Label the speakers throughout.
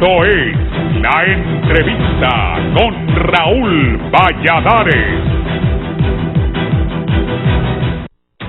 Speaker 1: Esto es La Entrevista con Raúl Valladares.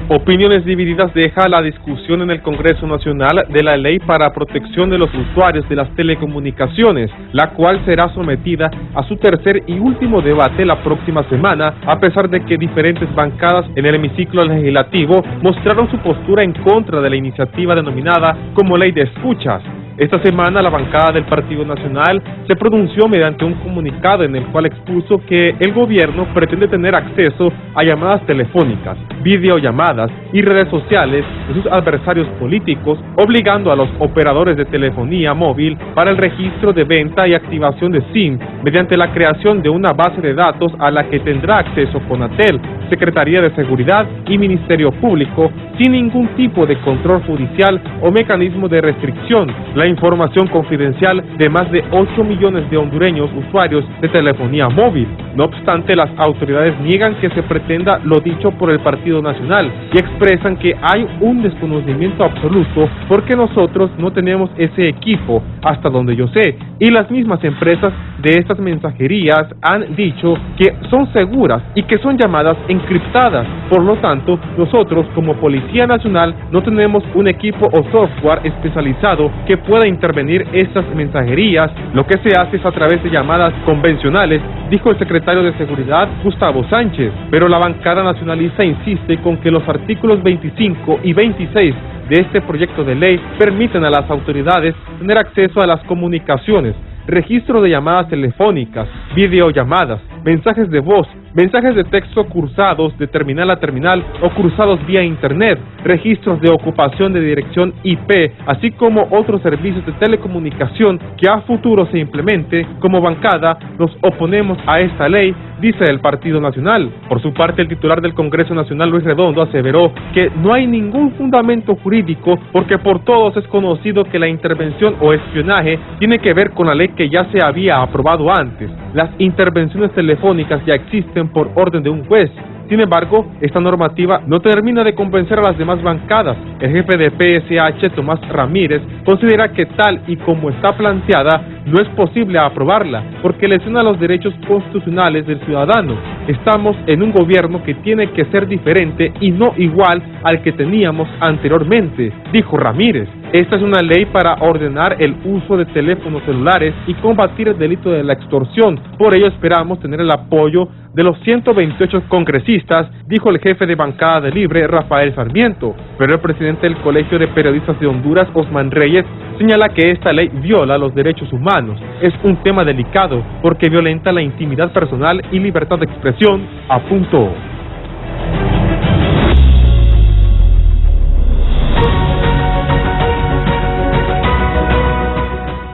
Speaker 2: Opiniones divididas deja la discusión en el Congreso Nacional de la Ley para Protección de los Usuarios de las Telecomunicaciones, la cual será sometida a su tercer y último debate la próxima semana, a pesar de que diferentes bancadas en el hemiciclo legislativo mostraron su postura en contra de la iniciativa denominada como Ley de Escuchas. Esta semana la bancada del Partido Nacional se pronunció mediante un comunicado en el cual expuso que el gobierno pretende tener acceso a llamadas telefónicas, videollamadas y redes sociales de sus adversarios políticos, obligando a los operadores de telefonía móvil para el registro de venta y activación de SIM mediante la creación de una base de datos a la que tendrá acceso Conatel, Secretaría de Seguridad y Ministerio Público, sin ningún tipo de control judicial o mecanismo de restricción. La información confidencial de más de 8 millones de hondureños usuarios de telefonía móvil. No obstante, las autoridades niegan que se pretenda lo dicho por el Partido Nacional y expresan que hay un desconocimiento absoluto porque nosotros no tenemos ese equipo, hasta donde yo sé, y las mismas empresas de estas mensajerías han dicho que son seguras y que son llamadas encriptadas. Por lo tanto, nosotros como Policía Nacional no tenemos un equipo o software especializado que pueda intervenir estas mensajerías. Lo que se hace es a través de llamadas convencionales, dijo el secretario de Seguridad Gustavo Sánchez, pero la bancada nacionalista insiste con que los artículos 25 y 26 de este proyecto de ley permiten a las autoridades tener acceso a las comunicaciones, registro de llamadas telefónicas, videollamadas, mensajes de voz, mensajes de texto cruzados de terminal a terminal o cruzados vía internet, registros de ocupación de dirección IP, así como otros servicios de telecomunicación que a futuro se implemente. Como bancada nos oponemos a esta ley, dice el Partido Nacional. Por su parte, el titular del Congreso Nacional, Luis Redondo, aseveró que no hay ningún fundamento jurídico porque por todos es conocido que la intervención o espionaje tiene que ver con la ley que ya se había aprobado antes. Las intervenciones telefónicas ya existen por orden de un juez. Sin embargo, esta normativa no termina de convencer a las demás bancadas. El jefe de PSH, Tomás Ramírez, considera que tal y como está planteada, no es posible aprobarla, porque lesiona los derechos constitucionales del ciudadano. Estamos en un gobierno que tiene que ser diferente y no igual al que teníamos anteriormente, dijo Ramírez. Esta es una ley para ordenar el uso de teléfonos celulares y combatir el delito de la extorsión. Por ello esperamos tener el apoyo de los 128 congresistas, dijo el jefe de bancada de Libre, Rafael Sarmiento. Pero el presidente del Colegio de Periodistas de Honduras, Osman Reyes, señala que esta ley viola los derechos humanos. Es un tema delicado porque violenta la intimidad personal y libertad de expresión, apuntó.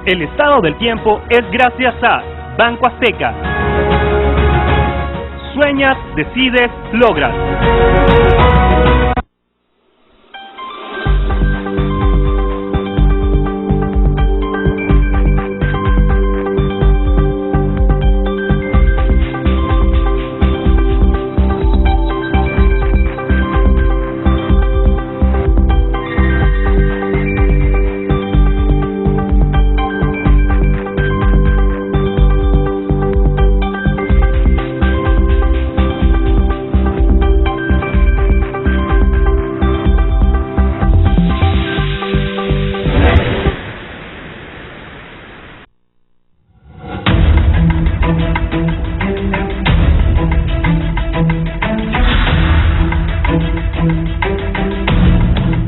Speaker 3: El estado del tiempo es gracias a Banco Azteca. Sueñas, decides, logras.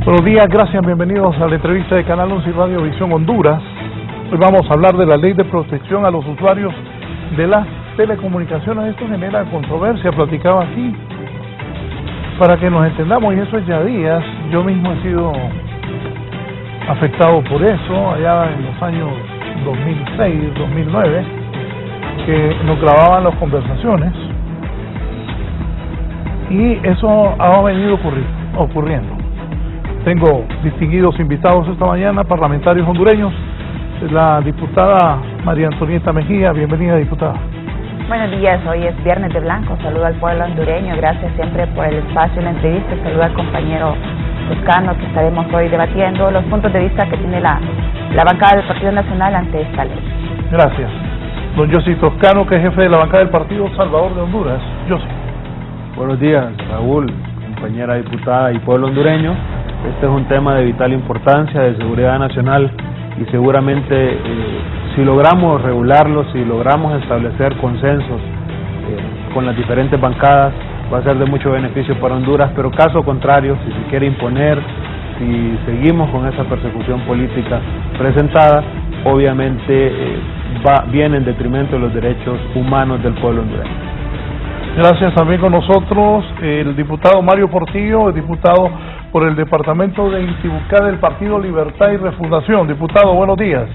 Speaker 4: Buenos días, gracias, bienvenidos a la entrevista de Canal 11 y Radio Visión Honduras. Hoy vamos a hablar de la ley de protección a los usuarios de las telecomunicaciones. Esto genera controversia, platicaba aquí, para que nos entendamos, y eso es ya días. Yo mismo he sido afectado por eso, allá en los años 2006, 2009, que nos grababan las conversaciones, y eso ha venido ocurriendo. Tengo distinguidos invitados esta mañana, parlamentarios hondureños, la diputada María Antonieta Mejía. Bienvenida, diputada.
Speaker 5: Buenos días, hoy es Viernes de Blanco, saludo al pueblo hondureño, gracias siempre por el espacio en la entrevista, saludo al compañero Toscano, que estaremos hoy debatiendo los puntos de vista que tiene la la bancada del Partido Nacional ante esta ley.
Speaker 4: Gracias. Don Yossi Toscano, que es jefe de la bancada del Partido Salvador de Honduras. Yossi.
Speaker 6: Buenos días, Raúl, compañera diputada y pueblo hondureño. Este es un tema de vital importancia, de seguridad nacional, y seguramente si logramos regularlo, si logramos establecer consensos con las diferentes bancadas, va a ser de mucho beneficio para Honduras, pero caso contrario, si se quiere imponer, si seguimos con esa persecución política presentada, obviamente viene en detrimento de los derechos humanos del pueblo hondureño.
Speaker 4: Gracias. También con nosotros el diputado Mario Portillo, el diputado por el departamento de Intibucá del Partido Libertad y Refundación. Diputado, buenos días.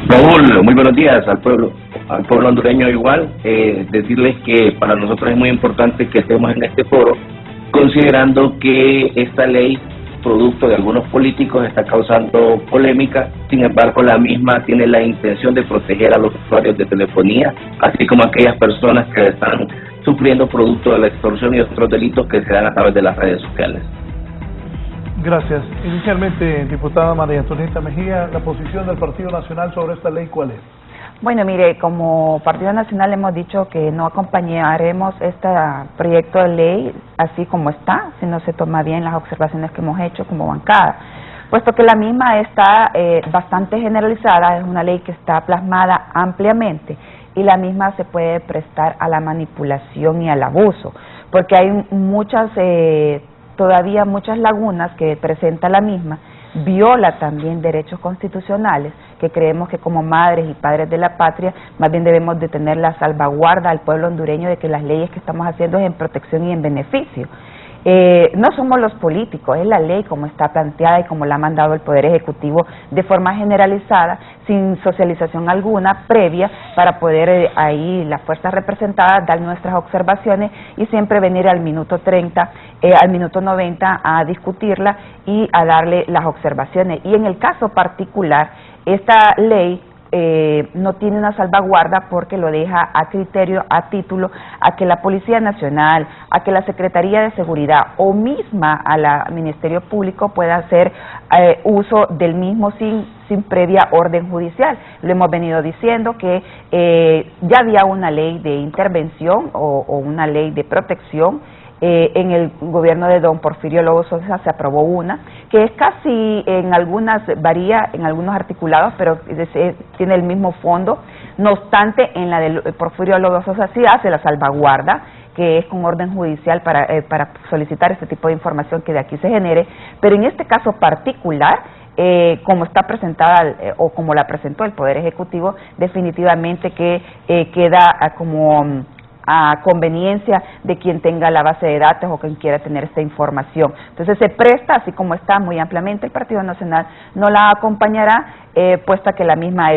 Speaker 7: Raúl, muy buenos días al pueblo hondureño igual. Decirles que para nosotros es muy importante que estemos en este foro, considerando que esta ley, producto de algunos políticos, está causando polémica. Sin embargo, la misma tiene la intención de proteger a los usuarios de telefonía, así como a aquellas personas que están sufriendo producto de la extorsión y otros delitos que se dan a través de las redes sociales.
Speaker 4: Gracias. Inicialmente, diputada María Antonieta Mejía, la posición del Partido Nacional sobre esta ley, ¿cuál es?
Speaker 5: Bueno, mire, como Partido Nacional hemos dicho que no acompañaremos este proyecto de ley así como está, si no se toma bien las observaciones que hemos hecho como bancada, puesto que la misma está bastante generalizada, es una ley que está plasmada ampliamente y la misma se puede prestar a la manipulación y al abuso, porque hay todavía muchas lagunas que presenta la misma, viola también derechos constitucionales que creemos que como madres y padres de la patria más bien debemos de tener la salvaguarda al pueblo hondureño de que las leyes que estamos haciendo es en protección y en beneficio. No somos los políticos, es la ley como está planteada y como la ha mandado el Poder Ejecutivo de forma generalizada, sin socialización alguna previa, para poder ahí las fuerzas representadas dar nuestras observaciones y siempre venir al minuto 30, al minuto 90 a discutirla y a darle las observaciones. Y en el caso particular, esta ley no tiene una salvaguarda porque lo deja a criterio, a título, a que la Policía Nacional, a que la Secretaría de Seguridad o misma a la Ministerio Público pueda hacer uso del mismo sin previa orden judicial. Lo hemos venido diciendo que ya había una ley de intervención o una ley de protección. En el gobierno de don Porfirio Lobo Sosa se aprobó una que es casi, en algunas varía en algunos articulados, pero tiene el mismo fondo. No obstante, en la de Porfirio Lobo Sosa sí hace la salvaguarda, que es con orden judicial para solicitar este tipo de información que de aquí se genere, pero en este caso particular, como está presentada o como la presentó el Poder Ejecutivo, definitivamente que queda como a conveniencia de quien tenga la base de datos o quien quiera tener esta información. Entonces se presta, así como está muy ampliamente, el Partido Nacional no la acompañará, puesta que la misma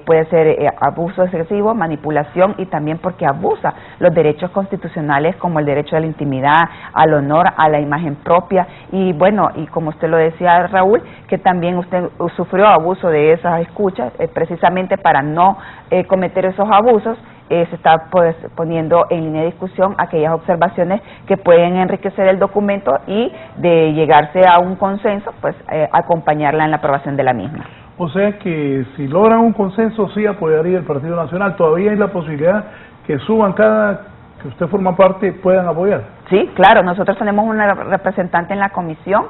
Speaker 5: puede ser abuso excesivo, manipulación y también porque abusa los derechos constitucionales como el derecho a la intimidad, al honor, a la imagen propia y bueno, y como usted lo decía Raúl, que también usted sufrió abuso de esas escuchas, precisamente para no cometer esos abusos. Se está pues poniendo en línea de discusión aquellas observaciones que pueden enriquecer el documento y de llegarse a un consenso, pues acompañarla en la aprobación de la misma.
Speaker 4: O sea que si logran un consenso sí apoyaría el Partido Nacional. Todavía hay la posibilidad que su bancada, que usted forma parte, puedan apoyar. Sí, claro, nosotros tenemos una representante en la comisión,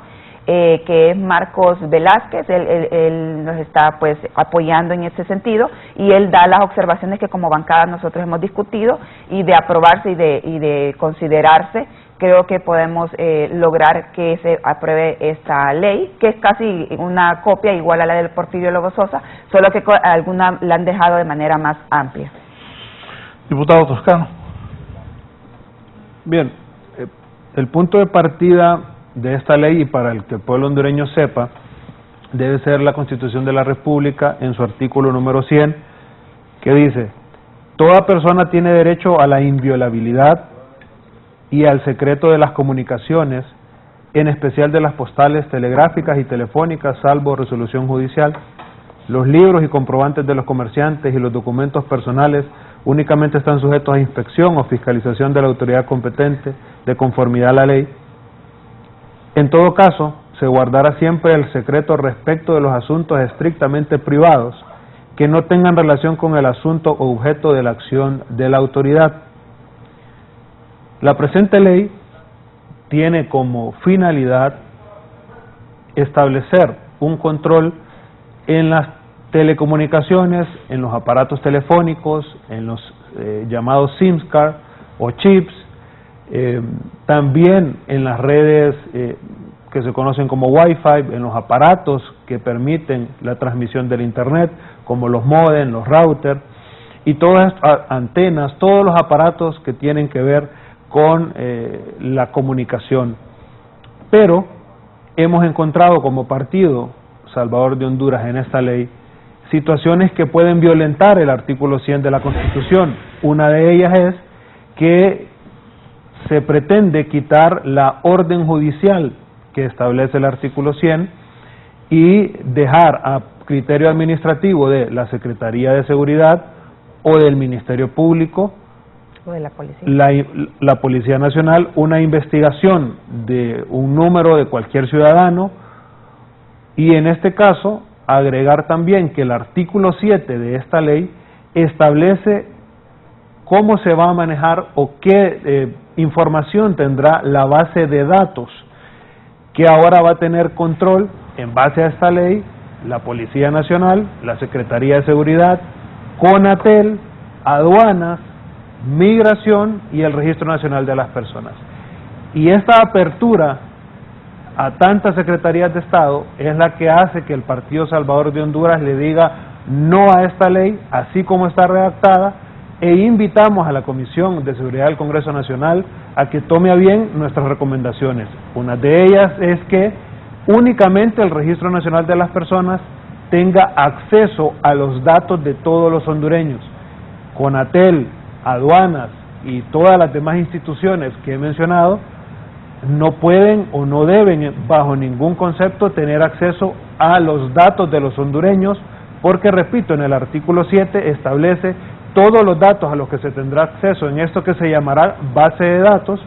Speaker 4: que es Marcos Velázquez, él nos está pues apoyando en ese sentido y él da las observaciones que como bancada nosotros hemos discutido y de aprobarse y de considerarse, creo que podemos lograr que se apruebe esta ley, que es casi una copia igual a la del Porfirio Lobo Sosa, solo que alguna la han dejado de manera más amplia. Diputado Toscano.
Speaker 6: Bien, el punto de partida de esta ley, y para el que el pueblo hondureño sepa, debe ser la Constitución de la República en su artículo número 100, que dice: toda persona tiene derecho a la inviolabilidad y al secreto de las comunicaciones, en especial de las postales, telegráficas y telefónicas, salvo resolución judicial. Los libros y comprobantes de los comerciantes y los documentos personales únicamente están sujetos a inspección o fiscalización de la autoridad competente de conformidad a la ley. En todo caso, se guardará siempre el secreto respecto de los asuntos estrictamente privados que no tengan relación con el asunto o objeto de la acción de la autoridad. La presente ley tiene como finalidad establecer un control en las telecomunicaciones, en los aparatos telefónicos, en los llamados SIM card o chips, también en las redes que se conocen como Wi-Fi, en los aparatos que permiten la transmisión del Internet, como los modems, los routers, y todas estas antenas, todos los aparatos que tienen que ver con la comunicación. Pero hemos encontrado como Partido Salvador de Honduras en esta ley situaciones que pueden violentar el artículo 100 de la Constitución. Una de ellas es que se pretende quitar la orden judicial que establece el artículo 100 y dejar a criterio administrativo de la Secretaría de Seguridad o del Ministerio Público
Speaker 5: o de la policía.
Speaker 6: La Policía Nacional una investigación de un número de cualquier ciudadano, y en este caso agregar también que el artículo 7 de esta ley establece cómo se va a manejar o qué información tendrá la base de datos que ahora va a tener control en base a esta ley la Policía Nacional, la Secretaría de Seguridad, CONATEL, Aduanas, Migración y el Registro Nacional de las Personas. Y esta apertura a tantas secretarías de Estado es la que hace que el Partido Salvador de Honduras le diga no a esta ley, así como está redactada, e invitamos a la Comisión de Seguridad del Congreso Nacional a que tome a bien nuestras recomendaciones. Una de ellas es que únicamente el Registro Nacional de las Personas tenga acceso a los datos de todos los hondureños. CONATEL, Aduanas y todas las demás instituciones que he mencionado no pueden o no deben bajo ningún concepto tener acceso a los datos de los hondureños, porque repito, en el artículo 7 establece todos los datos a los que se tendrá acceso en esto que se llamará base de datos,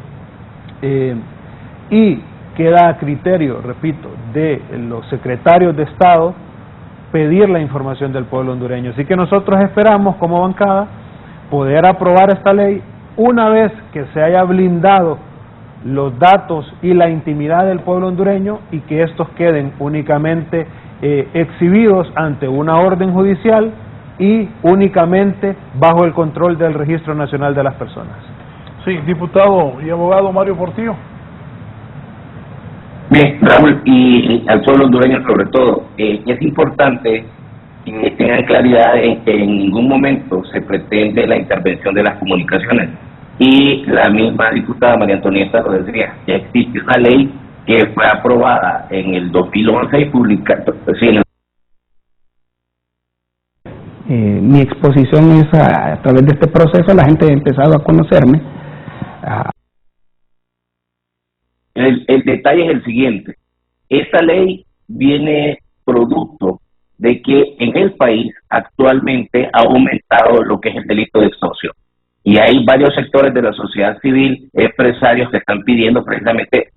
Speaker 6: y queda a criterio, repito, de los secretarios de Estado pedir la información del pueblo hondureño. Así que nosotros esperamos como bancada poder aprobar esta ley una vez que se haya blindado los datos y la intimidad del pueblo hondureño y que estos queden únicamente exhibidos ante una orden judicial y únicamente bajo el control del Registro Nacional de las Personas.
Speaker 4: Sí, diputado y abogado Mario Portillo.
Speaker 7: Bien, Raúl, y al pueblo hondureño sobre todo, es importante que tengan claridad en que en ningún momento se pretende la intervención de las comunicaciones. Y la misma diputada María Antonieta lo decía, ya existe una ley que fue aprobada en el 2011 y publicada. Sí,
Speaker 8: mi exposición es a través de este proceso la gente ha empezado a conocerme.
Speaker 7: El detalle es el siguiente: esta ley viene producto de que en el país actualmente ha aumentado lo que es el delito de extorsión. Y hay varios sectores de la sociedad civil, empresarios que están pidiendo precisamente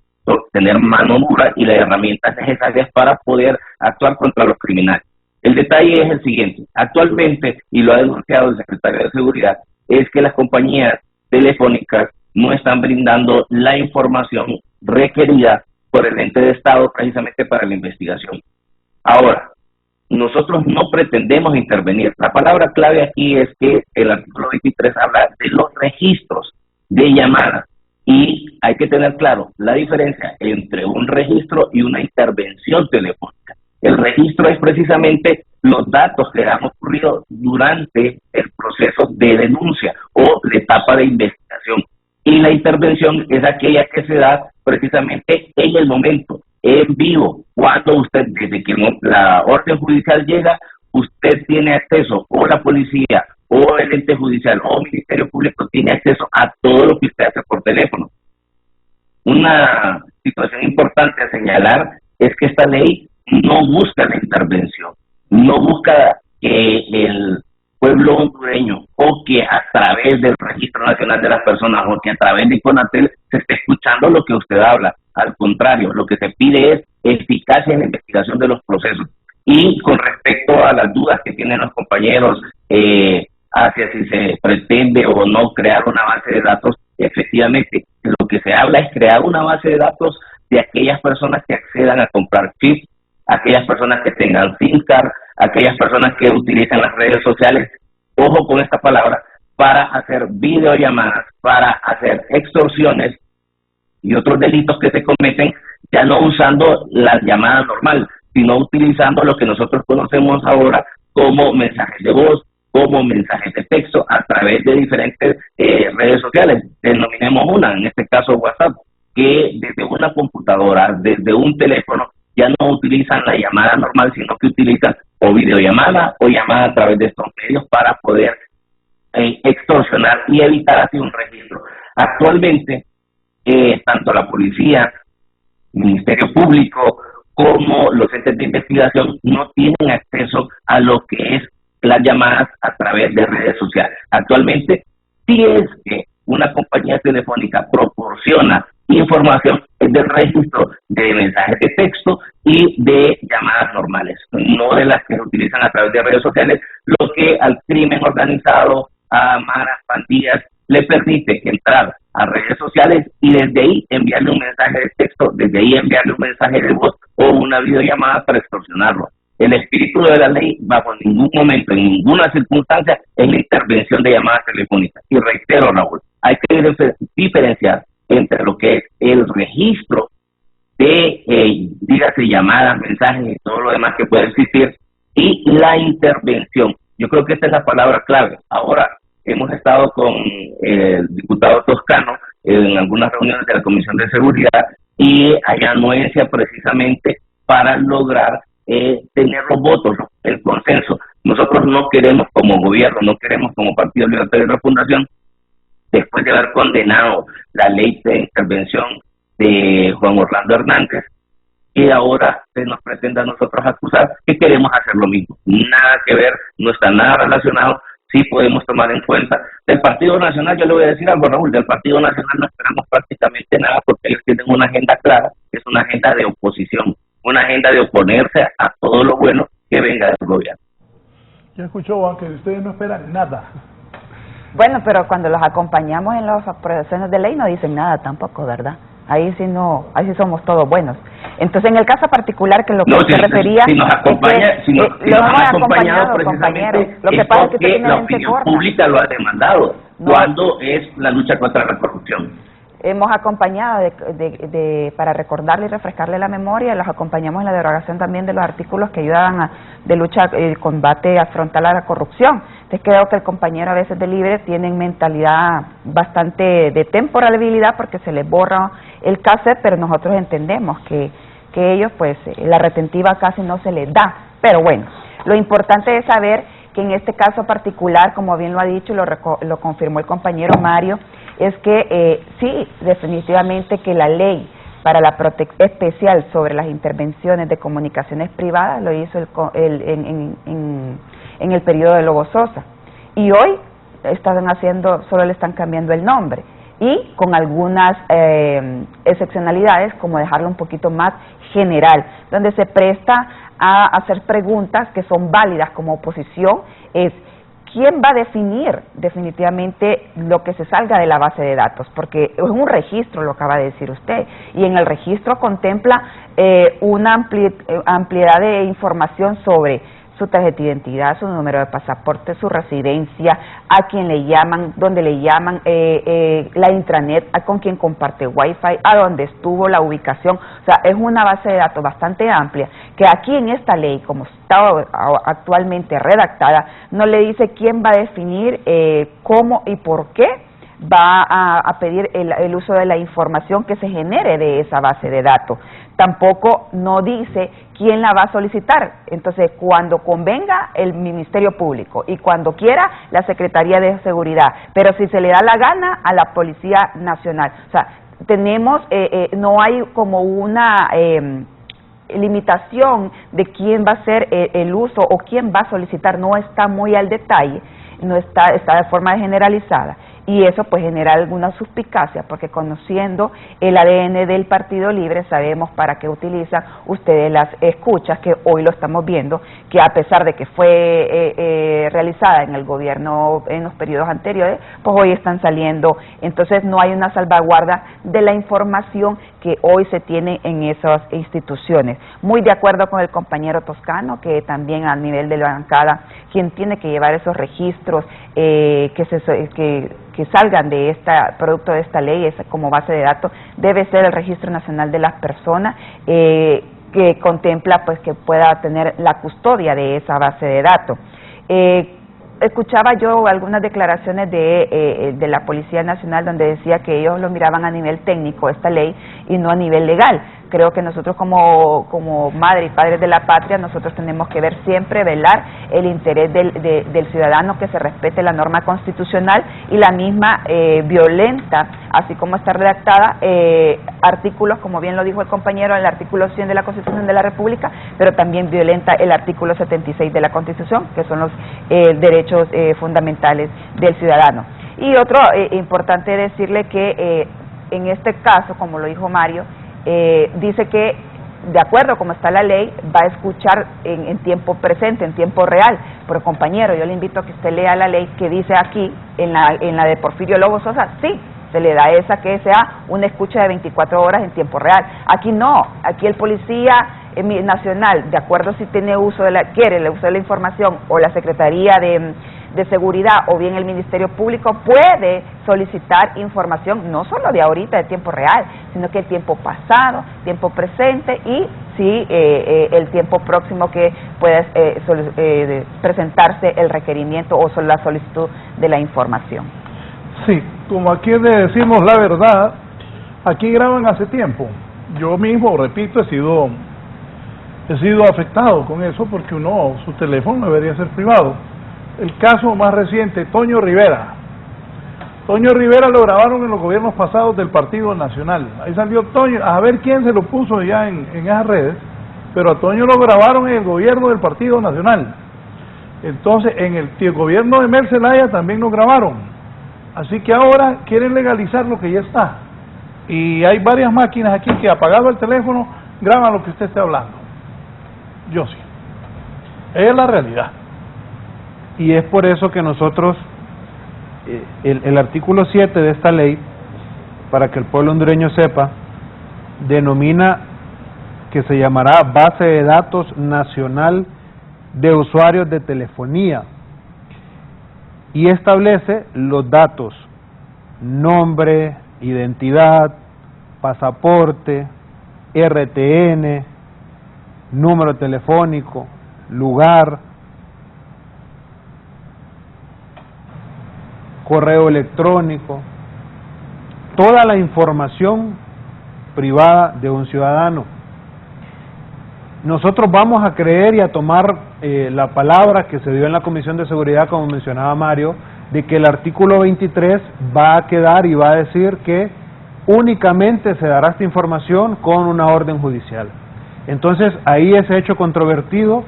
Speaker 7: tener mano dura y las herramientas necesarias para poder actuar contra los criminales. El detalle es el siguiente: actualmente, y lo ha denunciado el secretario de Seguridad, es que las compañías telefónicas no están brindando la información requerida por el ente de Estado precisamente para la investigación. Ahora, nosotros no pretendemos intervenir. La palabra clave aquí es que el artículo 23 habla de los registros de llamadas y hay que tener claro la diferencia entre un registro y una intervención telefónica. El registro es precisamente los datos que han ocurrido durante el proceso de denuncia o la etapa de investigación. Y la intervención es aquella que se da precisamente en el momento, en vivo, cuando usted, desde que la orden judicial llega, usted tiene acceso, o la policía, o el ente judicial, o el Ministerio Público tiene acceso a todo lo que usted hace por teléfono. Una situación importante a señalar es que esta ley no busca la intervención, no busca que el pueblo hondureño o que a través del Registro Nacional de las Personas o que a través de CONATEL se esté escuchando lo que usted habla. Al contrario, lo que se pide es eficacia en la investigación de los procesos. Y con respecto a las dudas que tienen los compañeros hacia si se pretende o no crear una base de datos, efectivamente, lo que se habla es crear una base de datos de aquellas personas que accedan a comprar chips, aquellas personas que tengan SIM card, aquellas personas que utilizan las redes sociales, ojo con esta palabra, para hacer videollamadas, para hacer extorsiones y otros delitos que se cometen, ya no usando la llamada normal, sino utilizando lo que nosotros conocemos ahora como mensajes de voz, como mensajes de texto a través de diferentes redes sociales. Denominemos una, en este caso WhatsApp, que desde una computadora, desde un teléfono, ya no utilizan la llamada normal, sino que utilizan o videollamada o llamada a través de estos medios para poder extorsionar y evitar así un registro. Actualmente, tanto la policía, el Ministerio Público, como los entes de investigación no tienen acceso a lo que es las llamadas a través de redes sociales. Actualmente, si es que una compañía telefónica proporciona información, es del registro de mensajes de texto y de llamadas normales, no de las que se utilizan a través de redes sociales, lo que al crimen organizado, a maras, pandillas, le permite entrar a redes sociales y desde ahí enviarle un mensaje de texto, desde ahí enviarle un mensaje de voz o una videollamada para extorsionarlo. El espíritu de la ley, bajo ningún momento, en ninguna circunstancia, es la intervención de llamadas telefónicas. Y reitero, Raúl, hay que diferenciar entre lo que es el registro de, dígase, llamadas, mensajes y todo lo demás que puede existir, y la intervención. Yo creo que esta es la palabra clave. Ahora, hemos estado con el diputado Toscano en algunas reuniones de la Comisión de Seguridad y hay anuencia precisamente para lograr tener los votos, el consenso. Nosotros no queremos como gobierno, no queremos como Partido Libertario de Refundación, después de haber condenado la ley de intervención de Juan Orlando Hernández, que ahora se nos pretende a nosotros acusar que queremos hacer lo mismo. Nada que ver, no está nada relacionado. Sí podemos tomar en cuenta. Del Partido Nacional, yo le voy a decir algo, Raúl, del Partido Nacional no esperamos prácticamente nada porque ellos tienen una agenda clara, que es una agenda de oposición, una agenda de oponerse a todo lo bueno que venga del gobierno.
Speaker 4: Ya escuchó que ustedes no esperan nada.
Speaker 5: Bueno, pero cuando los acompañamos en las aprobaciones de ley no dicen nada tampoco, ¿verdad? Ahí sí no, ahí sí somos todos buenos. Entonces, en el caso particular que lo que se refería,
Speaker 7: si nos acompaña,
Speaker 5: es que, nos hemos acompañado, compañeros. Lo que pasa es que usted tiene
Speaker 7: la opinión pública lo ha demandado cuando es la lucha contra la corrupción.
Speaker 5: Hemos acompañado para recordarle y refrescarle la memoria, los acompañamos en la derogación también de los artículos que ayudaban de lucha y combate frontal a la corrupción. Entonces creo que el compañero a veces de Libre tienen mentalidad bastante de temporalidad porque se les borra el cassette, pero nosotros entendemos que ellos pues la retentiva casi no se les da. Pero bueno, lo importante es saber que en este caso particular, como bien lo ha dicho y lo confirmó el compañero Mario, es que sí, definitivamente que la ley para la protección especial sobre las intervenciones de comunicaciones privadas lo hizo en el periodo de Lobo Sosa. Y hoy solo le están cambiando el nombre y con algunas excepcionalidades, como dejarlo un poquito más general, donde se presta a hacer preguntas que son válidas como oposición, es ¿quién va a definir definitivamente lo que se salga de la base de datos? Porque es un registro, lo acaba de decir usted, y en el registro contempla una ampliedad de información sobre su tarjeta de identidad, su número de pasaporte, su residencia, a quién le llaman, dónde le llaman, la intranet, con quién comparte wifi, a dónde estuvo, la ubicación. O sea, es una base de datos bastante amplia que aquí en esta ley, como está actualmente redactada, no le dice quién va a definir cómo y por qué va a pedir el uso de la información que se genere de esa base de datos. Tampoco no dice quién la va a solicitar. Entonces, cuando convenga el Ministerio Público y cuando quiera la Secretaría de Seguridad, pero si se le da la gana a la Policía Nacional. O sea, tenemos, no hay como una limitación de quién va a hacer el uso o quién va a solicitar, no está muy al detalle, no está de forma generalizada. y eso pues genera alguna suspicacia, porque conociendo el ADN del Partido Libre sabemos para qué utilizan ustedes las escuchas, que hoy lo estamos viendo, que a pesar de que fue realizada en el gobierno en los periodos anteriores, pues hoy están saliendo. Entonces no hay una salvaguarda de la información que hoy se tiene en esas instituciones. Muy de acuerdo con el compañero Toscano, que también a nivel de la bancada, quien tiene que llevar esos registros que salgan de producto de esta ley, como base de datos, debe ser el Registro Nacional de las Personas, que contempla pues que pueda tener la custodia de esa base de datos. Escuchaba yo algunas declaraciones de la Policía Nacional donde decía que ellos lo miraban a nivel técnico esta ley y no a nivel legal. Creo que nosotros como madre y padres de la patria, nosotros tenemos que ver siempre, velar el interés del ciudadano, que se respete la norma constitucional y la misma violenta, así como está redactada, artículos, como bien lo dijo el compañero, el artículo 100 de la Constitución de la República, pero también violenta el artículo 76 de la Constitución, que son los derechos fundamentales del ciudadano. Y otro importante decirle que en este caso, como lo dijo Mario, dice que de acuerdo como está la ley va a escuchar en tiempo presente, en tiempo real, pero compañero, yo le invito a que usted lea la ley que dice aquí en la de Porfirio Lobo Sosa, sí, se le da esa que sea una escucha de 24 horas en tiempo real. Aquí no, aquí el policía nacional, de acuerdo si tiene quiere el uso de la información, o la Secretaría de Seguridad o bien el Ministerio Público, puede solicitar información no solo de ahorita, de tiempo real, sino que el tiempo pasado, tiempo presente y sí el tiempo próximo que pueda presentarse el requerimiento o la solicitud de la información.
Speaker 4: Sí, como aquí le decimos la verdad, aquí graban hace tiempo. Yo mismo, repito, he sido afectado con eso porque su teléfono debería ser privado. El caso más reciente, Toño Rivera. Toño Rivera lo grabaron en los gobiernos pasados del Partido Nacional. Ahí salió Toño, a ver quién se lo puso ya en esas redes, pero a Toño lo grabaron en el gobierno del Partido Nacional. Entonces, en el gobierno de Mel Zelaya también lo grabaron. Así que ahora quieren legalizar lo que ya está. Y hay varias máquinas aquí que, apagado el teléfono, graban lo que usted esté hablando. Yo sí. Es la realidad.
Speaker 6: Y es por eso que nosotros, el artículo 7 de esta ley, para que el pueblo hondureño sepa, denomina que se llamará Base de Datos Nacional de Usuarios de Telefonía, y establece los datos: nombre, identidad, pasaporte, RTN, número telefónico, lugar, correo electrónico, toda la información privada de un ciudadano. Nosotros vamos a creer y a tomar la palabra que se dio en la Comisión de Seguridad, como mencionaba Mario, de que el artículo 23 va a quedar y va a decir que únicamente se dará esta información con una orden judicial. Entonces ahí ese hecho controvertido,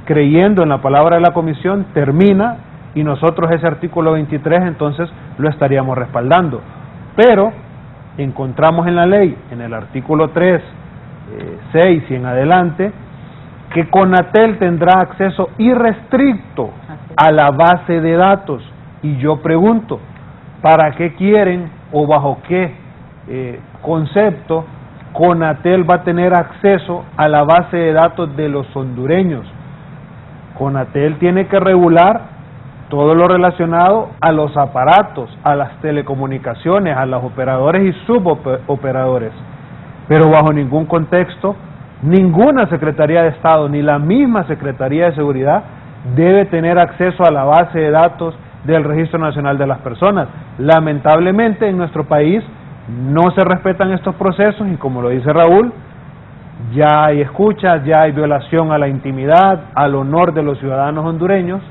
Speaker 6: creyendo en la palabra de la Comisión, termina, y nosotros ese artículo 23 entonces lo estaríamos respaldando. Pero encontramos en la ley, en el artículo 3, 6 y en adelante, que CONATEL tendrá acceso irrestricto a la base de datos. Y yo pregunto, ¿para qué quieren o bajo qué concepto CONATEL va a tener acceso a la base de datos de los hondureños? CONATEL tiene que regular todo lo relacionado a los aparatos, a las telecomunicaciones, a los operadores y suboperadores, pero bajo ningún contexto, ninguna Secretaría de Estado, ni la misma Secretaría de Seguridad debe tener acceso a la base de datos del Registro Nacional de las Personas. Lamentablemente en nuestro país no se respetan estos procesos y, como lo dice Raúl, ya hay escuchas, ya hay violación a la intimidad, al honor de los ciudadanos hondureños,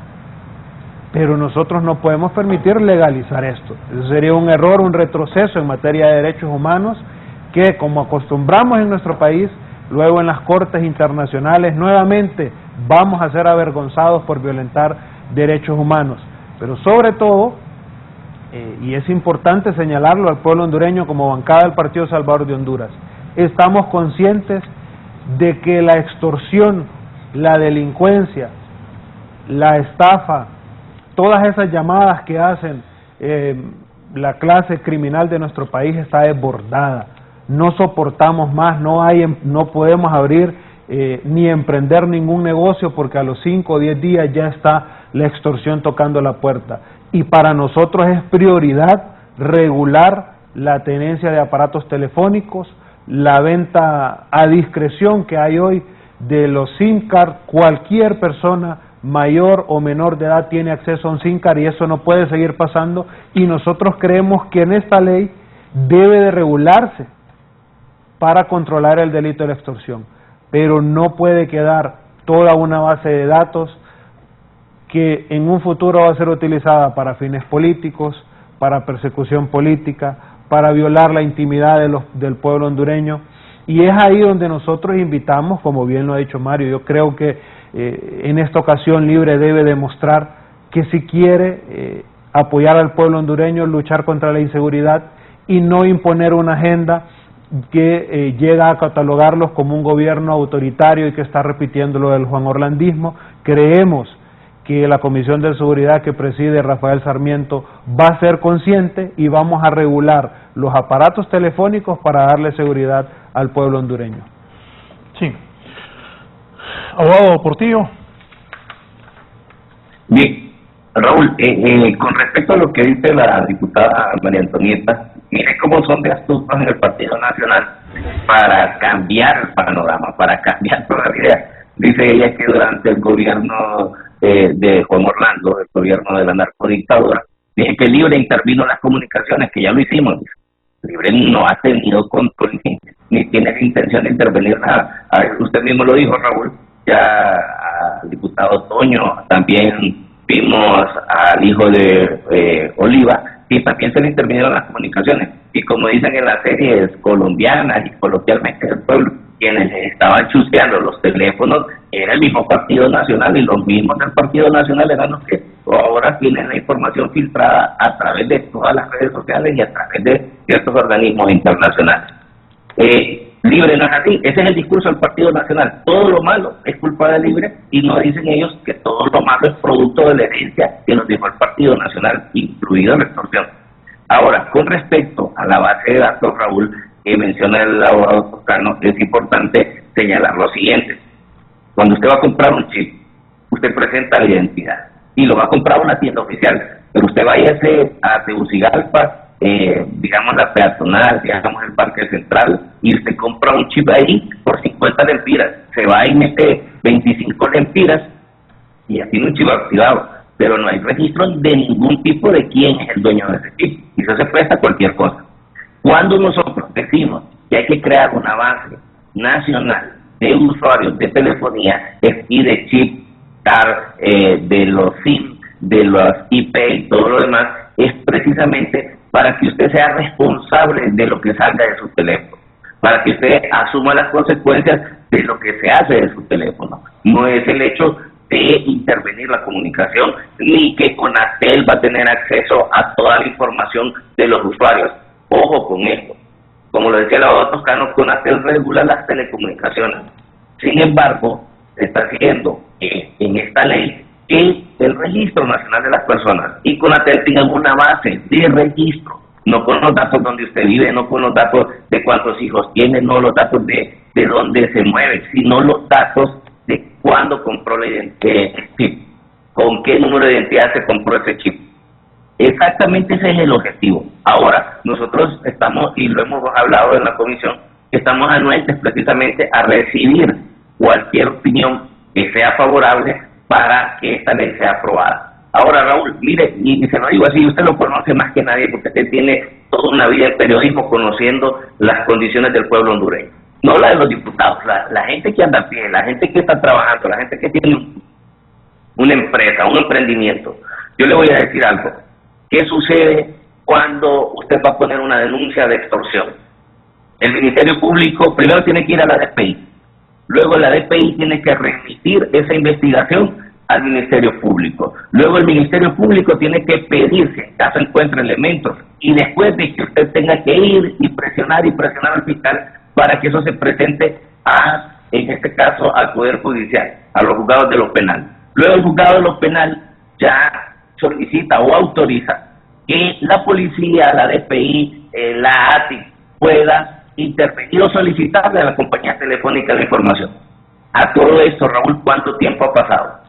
Speaker 6: pero nosotros no podemos permitir legalizar esto. Eso sería un error, un retroceso en materia de derechos humanos, que, como acostumbramos en nuestro país, luego en las cortes internacionales nuevamente vamos a ser avergonzados por violentar derechos humanos. Pero sobre todo, y es importante señalarlo al pueblo hondureño como bancada del Partido Salvador de Honduras, estamos conscientes de que la extorsión, la delincuencia, la estafa, todas esas llamadas que hacen la clase criminal de nuestro país está desbordada. No soportamos más, no podemos abrir ni emprender ningún negocio porque a los 5 o 10 días ya está la extorsión tocando la puerta. Y para nosotros es prioridad regular la tenencia de aparatos telefónicos, la venta a discreción que hay hoy de los SIM card. Cualquier persona mayor o menor de edad tiene acceso a un SIM card y eso no puede seguir pasando, y nosotros creemos que en esta ley debe de regularse para controlar el delito de la extorsión, pero no puede quedar toda una base de datos que en un futuro va a ser utilizada para fines políticos, para persecución política, para violar la intimidad del pueblo hondureño. Y es ahí donde nosotros invitamos, como bien lo ha dicho Mario, yo creo que en esta ocasión Libre debe demostrar que si quiere apoyar al pueblo hondureño, luchar contra la inseguridad y no imponer una agenda que llega a catalogarlos como un gobierno autoritario y que está repitiendo lo del Juan Orlandismo. Creemos que la Comisión de Seguridad que preside Rafael Sarmiento va a ser consciente y vamos a regular los aparatos telefónicos para darle seguridad al pueblo hondureño.
Speaker 4: Sí. Abogado Portillo.
Speaker 7: Bien, Raúl, con respecto a lo que dice la diputada María Antonieta, mire cómo son de astutos en el Partido Nacional para cambiar el panorama, para cambiar toda la idea. Dice ella que durante el gobierno de Juan Orlando, el gobierno de la narcodictadura, dice que Libre intervino en las comunicaciones, que ya lo hicimos. Libre no ha tenido control ni tiene la intención de intervenir nada. A ver, usted mismo lo dijo, Raúl, ya al diputado Toño, también vimos al hijo de Oliva, y también se le intervinieron las comunicaciones. Y como dicen en las series colombianas y coloquialmente del pueblo, quienes estaban chusqueando los teléfonos era el mismo Partido Nacional, y los mismos del Partido Nacional eran los que ahora tienen la información filtrada a través de todas las redes sociales y a través de ciertos organismos internacionales. Libre no es así, ese es el discurso del Partido Nacional. Todo lo malo es culpa de Libre, y no dicen ellos que todo lo malo es producto de la herencia que nos dejó el Partido Nacional, incluido la extorsión. Ahora, con respecto a la base de datos, Raúl, que menciona el abogado Toscano, es importante señalar lo siguiente. Cuando usted va a comprar un chip, usted presenta la identidad y lo va a comprar a una tienda oficial, pero usted váyase a Tegucigalpa, digamos la peatonal, digamos el Parque Central, y usted compra un chip ahí por 50 lempiras, se va y mete 25 lempiras y ya tiene un chip activado, pero no hay registro de ningún tipo de quién es el dueño de ese chip, y eso se presta a cualquier cosa. Cuando nosotros decimos que hay que crear una base nacional de usuarios de telefonía y de chip card, de los SIM, de los IP y todo lo demás, es precisamente para que usted sea responsable de lo que salga de su teléfono, para que usted asuma las consecuencias de lo que se hace de su teléfono. No es el hecho de intervenir la comunicación, ni que Conatel va a tener acceso a toda la información de los usuarios. Ojo con esto, como lo decía el abogado Toscano, Conatel regula las telecomunicaciones. Sin embargo, se está haciendo en esta ley que el Registro Nacional de las Personas y Conatel tengan una base de registro, no con los datos donde usted vive, no con los datos de cuántos hijos tiene, no los datos de dónde se mueve, sino los datos de cuándo compró el chip, con qué número de identidad se compró ese chip. Exactamente ese es el objetivo. Ahora, nosotros estamos, y lo hemos hablado en la comisión, estamos anuentes precisamente a recibir cualquier opinión que sea favorable para que esta ley sea aprobada. Ahora, Raúl, mire, y se lo digo así, usted lo conoce más que nadie porque usted tiene toda una vida en periodismo conociendo las condiciones del pueblo hondureño. No la de los diputados, la gente que anda a pie, la gente que está trabajando, la gente que tiene una empresa, un emprendimiento. Yo le voy a decir algo. ¿Qué sucede cuando usted va a poner una denuncia de extorsión? El Ministerio Público primero tiene que ir a la DPI, luego la DPI tiene que remitir esa investigación al Ministerio Público. Luego el Ministerio Público tiene que pedir, si en caso encuentra elementos, y después de que usted tenga que ir y presionar al fiscal para que eso se presente en este caso, al Poder Judicial, a los juzgados de lo penal. Luego el juzgado de lo penal ya solicita o autoriza que la policía, la DPI, la ATI pueda intervenir o solicitarle a la compañía telefónica la información. A todo esto, Raúl, ¿cuánto tiempo ha pasado?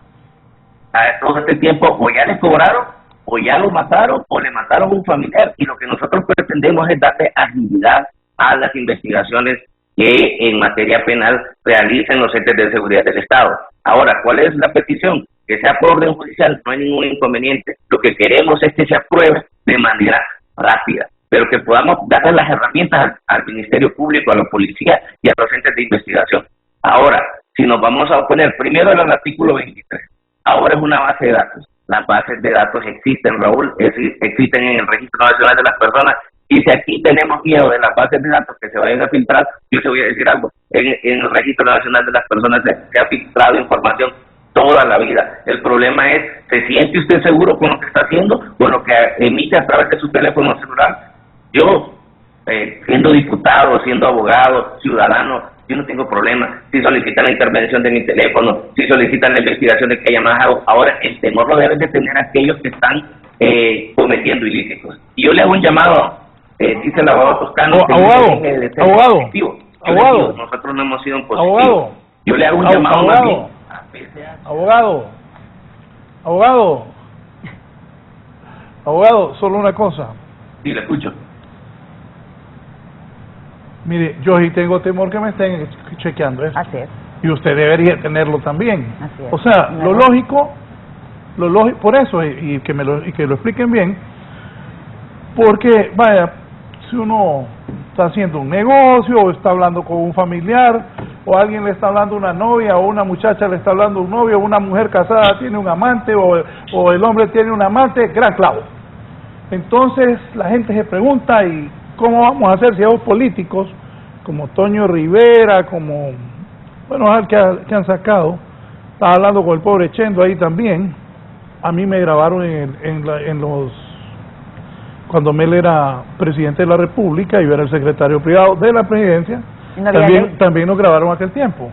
Speaker 7: A todo este tiempo o ya le cobraron, o ya lo mataron, o le mataron a un familiar, y lo que nosotros pretendemos es darle agilidad a las investigaciones que en materia penal realicen los entes de seguridad del Estado. Ahora, ¿cuál es la petición? Que sea por orden judicial, no hay ningún inconveniente. Lo que queremos es que se apruebe de manera rápida, pero que podamos darle las herramientas al Ministerio Público, a la policía y a los entes de investigación. Ahora, si nos vamos a oponer primero al artículo 23, ahora es una base de datos. Las bases de datos existen, Raúl, existen en el Registro Nacional de las Personas, y si aquí tenemos miedo de las bases de datos que se vayan a filtrar, yo te voy a decir algo, en el Registro Nacional de las Personas se ha filtrado información toda la vida. El problema es, ¿se siente usted seguro con lo que está haciendo, con lo que emite a través de su teléfono celular? Yo, siendo diputado, siendo abogado, ciudadano, yo no tengo problema. Si solicitan la intervención de mi teléfono, si solicitan la investigación de que haya más, ahora el temor lo deben de tener aquellos que están cometiendo ilícitos. Y yo le hago un llamado, dice el abogado Toscano,
Speaker 4: abogado,
Speaker 7: nosotros no hemos sido un positivo. Yo le hago un llamado más bien.
Speaker 4: Abogado, solo una cosa.
Speaker 7: Sí, le escucho.
Speaker 4: Mire, yo sí tengo temor que me estén chequeando eso.
Speaker 5: Así es.
Speaker 4: Y usted debería tenerlo también.
Speaker 5: Así es.
Speaker 4: O sea, lo lógico, por eso, y que lo expliquen bien, porque, vaya, si uno está haciendo un negocio, o está hablando con un familiar, o alguien le está hablando a una novia, o una muchacha le está hablando a un novio, o una mujer casada tiene un amante, o el hombre tiene un amante, gran clavo. Entonces la gente se pregunta, ¿y cómo vamos a hacer si esos políticos, como Toño Rivera, como, bueno, que han sacado, estaba hablando con el pobre Chendo ahí también, a mí me grabaron cuando Mel era presidente de la República y yo era el secretario privado de la presidencia, también nos grabaron aquel tiempo.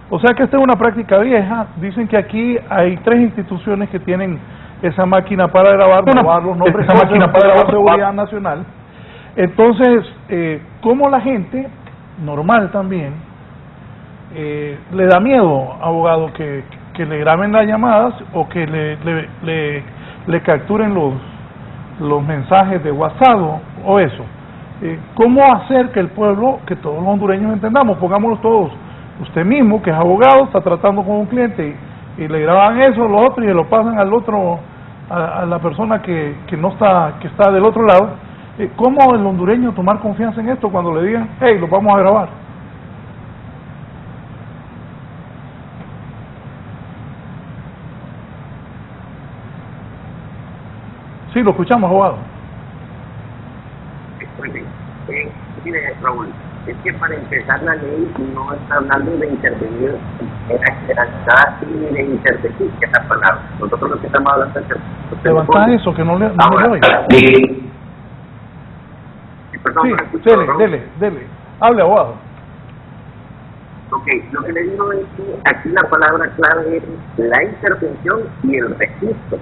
Speaker 4: O sea que esta es una práctica vieja. Dicen que aquí hay 3 instituciones que tienen esa máquina para grabar los nombres, esa máquina para grabar seguridad nacional. Entonces, como la gente, normal también, le da miedo, abogado, que le graben las llamadas o que le capturen los mensajes de WhatsApp o eso. ¿Cómo hacer que el pueblo, que todos los hondureños entendamos? Pongámoslo todos. Usted mismo, que es abogado, está tratando con un cliente y le graban eso, los otros, y se lo pasan al otro, a la persona que está del otro lado. ¿Cómo el hondureño tomar confianza en esto cuando le digan, hey, lo vamos a grabar? Sí, lo escuchamos, abogado.
Speaker 9: Mire, Raúl, es que para empezar la ley no está hablando de intervenir en la generalidad ni de intervenir, que es la palabra. Nosotros lo que estamos hablando es de
Speaker 4: levantar eso, que no le doy.
Speaker 9: Perdón,
Speaker 4: sí, dele. Hable, abogado.
Speaker 9: Ok, lo que le digo es que aquí la palabra clave es la intervención y el registro,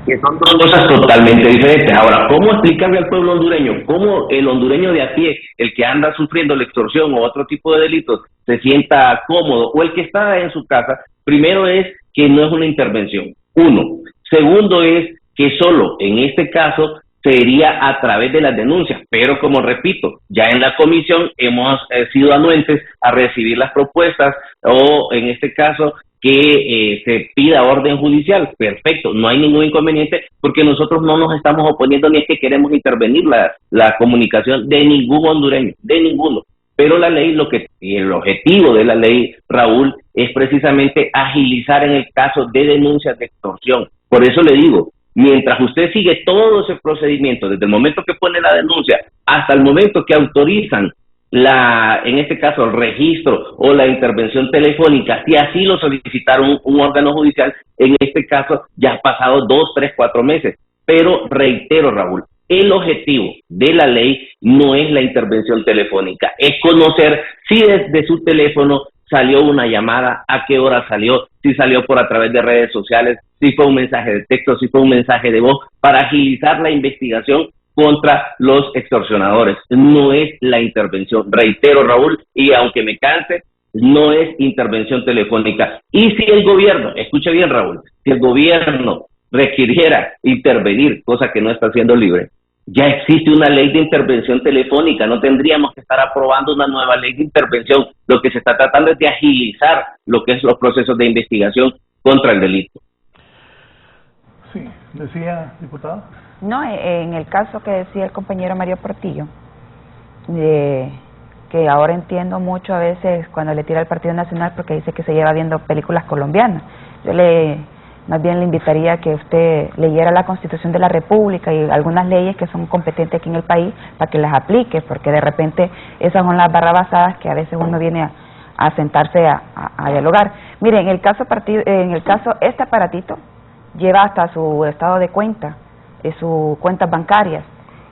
Speaker 9: que son dos
Speaker 7: cosas totalmente diferentes. Ahora, ¿cómo explicarle al pueblo hondureño, cómo el hondureño de a pie, el que anda sufriendo la extorsión o otro tipo de delitos, se sienta cómodo, o el que está en su casa? Primero es que no es una intervención, 1. Segundo es que solo en este caso sería a través de las denuncias, pero como repito, ya en la comisión hemos sido anuentes a recibir las propuestas, o en este caso que se pida orden judicial. Perfecto, no hay ningún inconveniente, porque nosotros no nos estamos oponiendo ni es que queremos intervenir la comunicación de ningún hondureño, de ninguno. Pero la ley, y el objetivo de la ley, Raúl, es precisamente agilizar en el caso de denuncias de extorsión. Por eso le digo, mientras usted sigue todo ese procedimiento, desde el momento que pone la denuncia hasta el momento que autorizan en este caso el registro o la intervención telefónica, si así lo solicitaron un órgano judicial, en este caso ya ha pasado 2, 3, 4 meses. Pero reitero, Raúl, el objetivo de la ley no es la intervención telefónica, es conocer si desde su teléfono salió una llamada, a qué hora salió, si salió por a través de redes sociales, si fue un mensaje de texto, si fue un mensaje de voz, para agilizar la investigación contra los extorsionadores. No es la intervención, reitero, Raúl, y aunque me canse, no es intervención telefónica. Y si el gobierno, escuche bien, Raúl, si el gobierno requiriera intervenir, cosa que no está siendo libre, ya existe una ley de intervención telefónica, no tendríamos que estar aprobando una nueva ley de intervención. Lo que se está tratando es de agilizar lo que es los procesos de investigación contra el delito.
Speaker 4: Sí, decía, diputada.
Speaker 5: No, en el caso que decía el compañero Mario Portillo, que ahora entiendo mucho a veces cuando le tira al Partido Nacional porque dice que se lleva viendo películas colombianas. Yo más bien le invitaría a que usted leyera la Constitución de la República y algunas leyes que son competentes aquí en el país para que las aplique, porque de repente esas son las barrabasadas que a veces uno viene a sentarse a dialogar. Mire, en el caso este aparatito lleva hasta su estado de cuenta, sus cuentas bancarias.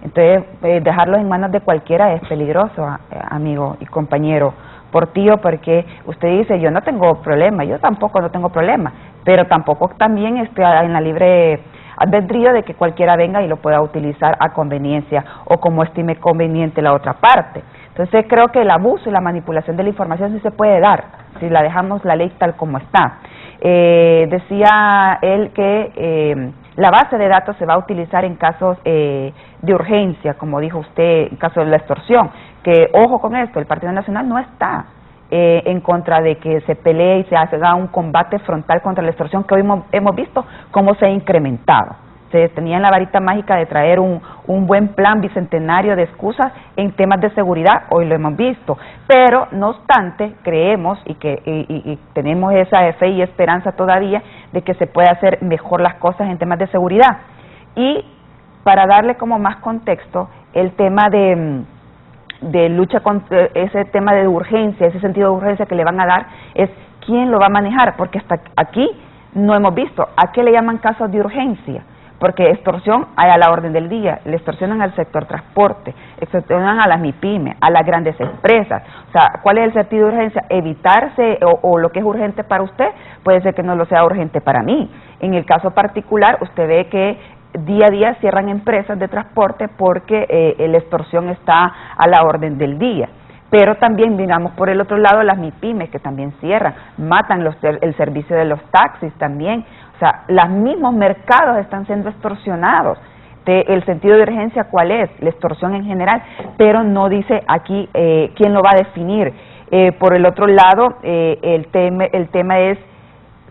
Speaker 5: Entonces, dejarlos en manos de cualquiera es peligroso, amigo y compañero Portillo, porque usted dice, yo no tengo problema, yo tampoco no tengo problema, pero tampoco también está en la libre albedrío de que cualquiera venga y lo pueda utilizar a conveniencia o como estime conveniente la otra parte. Entonces, creo que el abuso y la manipulación de la información sí se puede dar, si la dejamos la ley tal como está. Decía él que la base de datos se va a utilizar en casos de urgencia, como dijo usted, en caso de la extorsión, que ojo con esto, el Partido Nacional no está en contra de que se pelee y se haga un combate frontal contra la extorsión, que hoy hemos visto cómo se ha incrementado. Se tenía en la varita mágica de traer un buen plan bicentenario de excusas en temas de seguridad, hoy lo hemos visto, pero no obstante creemos y tenemos esa fe y esperanza todavía de que se puede hacer mejor las cosas en temas de seguridad. Y para darle como más contexto, el tema de lucha contra ese tema de urgencia, ese sentido de urgencia que le van a dar, es quién lo va a manejar, porque hasta aquí no hemos visto a qué le llaman casos de urgencia. Porque extorsión hay a la orden del día, le extorsionan al sector transporte, extorsionan a las MIPYME, a las grandes empresas. O sea, ¿cuál es el sentido de urgencia? Evitarse o lo que es urgente para usted, puede ser que no lo sea urgente para mí. En el caso particular, usted ve que día a día cierran empresas de transporte porque la extorsión está a la orden del día. Pero también, digamos, por el otro lado, las MIPYMES que también cierran, matan el servicio de los taxis también. O sea, los mismos mercados están siendo extorsionados. El sentido de urgencia, ¿cuál es? La extorsión en general, pero no dice aquí quién lo va a definir. Por el otro lado, el tema es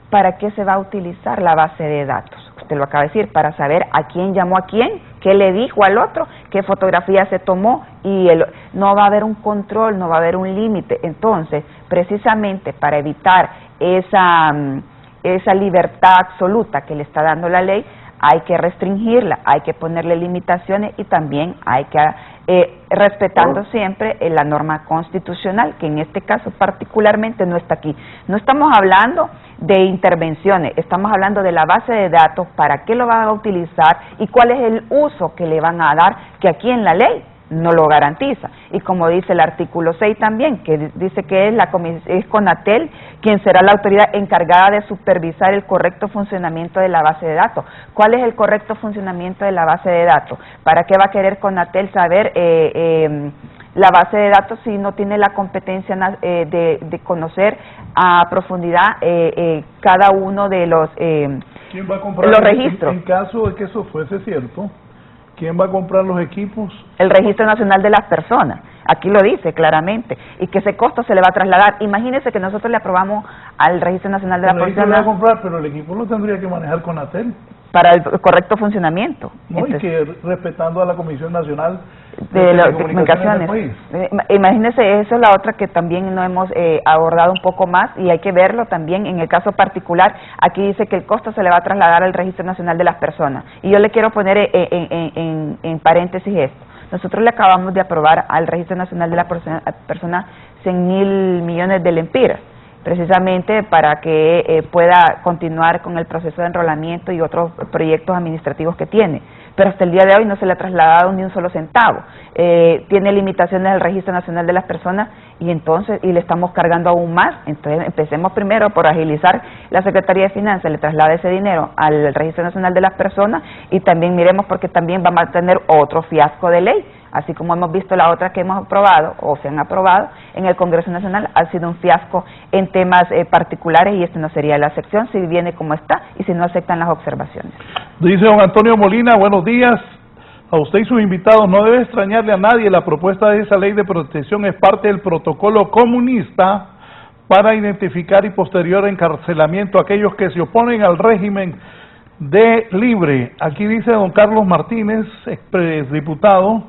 Speaker 5: ¿para qué se va a utilizar la base de datos? Usted lo acaba de decir, para saber a quién llamó a quién, qué le dijo al otro, qué fotografía se tomó, y no va a haber un control, no va a haber un límite. Entonces, precisamente para evitar esa libertad absoluta que le está dando la ley, hay que restringirla, hay que ponerle limitaciones y también hay que, respetando siempre la norma constitucional, que en este caso particularmente no está aquí. No estamos hablando de intervenciones, estamos hablando de la base de datos, para qué lo van a utilizar y cuál es el uso que le van a dar, que aquí en la ley no lo garantiza. Y como dice el artículo 6 también, que dice que es CONATEL quien será la autoridad encargada de supervisar el correcto funcionamiento de la base de datos. ¿Cuál es el correcto funcionamiento de la base de datos? ¿Para qué va a querer CONATEL saber la base de datos si no tiene la competencia de conocer a profundidad cada uno de los
Speaker 4: ¿quién va a comprar
Speaker 5: los registros?
Speaker 4: En caso de que eso fuese cierto, ¿quién va a comprar los equipos?
Speaker 5: El Registro Nacional de las Personas, aquí lo dice claramente, y que ese costo se le va a trasladar. Imagínese que nosotros le aprobamos al Registro Nacional de las Personas.
Speaker 4: El registro lo va a comprar, pero el equipo lo tendría que manejar CONATEL.
Speaker 5: Para el correcto funcionamiento.
Speaker 4: No, entonces, y que respetando a la Comisión Nacional
Speaker 5: de las Comunicaciones. Imagínese, eso es la otra que también no hemos abordado un poco más, y hay que verlo también en el caso particular. Aquí dice que el costo se le va a trasladar al Registro Nacional de las Personas, y yo le quiero poner en paréntesis esto. Nosotros le acabamos de aprobar al Registro Nacional de las Personas 100.000 millones de lempiras, precisamente para que pueda continuar con el proceso de enrolamiento y otros proyectos administrativos que tiene. Pero hasta el día de hoy no se le ha trasladado ni un solo centavo. Tiene limitaciones el Registro Nacional de las Personas y le estamos cargando aún más. Entonces empecemos primero por agilizar la Secretaría de Finanzas, le traslada ese dinero al Registro Nacional de las Personas y también miremos porque también vamos a tener otro fiasco de ley. Así como hemos visto la otra que hemos aprobado o se han aprobado en el Congreso Nacional, ha sido un fiasco en temas particulares y no sería la excepción si viene como está y si no aceptan las observaciones.
Speaker 4: Dice don Antonio Molina, buenos días. A usted y sus invitados, no debe extrañarle a nadie, la propuesta de esa ley de protección es parte del protocolo comunista para identificar y posterior encarcelamiento a aquellos que se oponen al régimen de Libre. Aquí dice don Carlos Martínez, exdiputado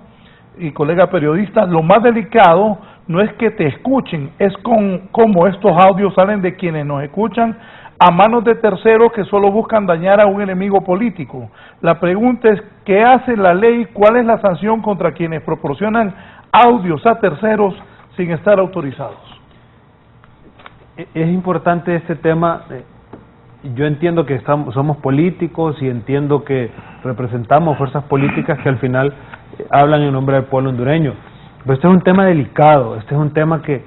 Speaker 4: y colega periodista, lo más delicado no es que te escuchen, es cómo estos audios salen de quienes nos escuchan a manos de terceros que solo buscan dañar a un enemigo político. La pregunta es, ¿qué hace la ley? ¿Cuál es la sanción contra quienes proporcionan audios a terceros sin estar autorizados?
Speaker 6: Es importante este tema. Yo entiendo que somos políticos y entiendo que representamos fuerzas políticas que al final hablan en nombre del pueblo hondureño. Pero este es un tema delicado, este es un tema que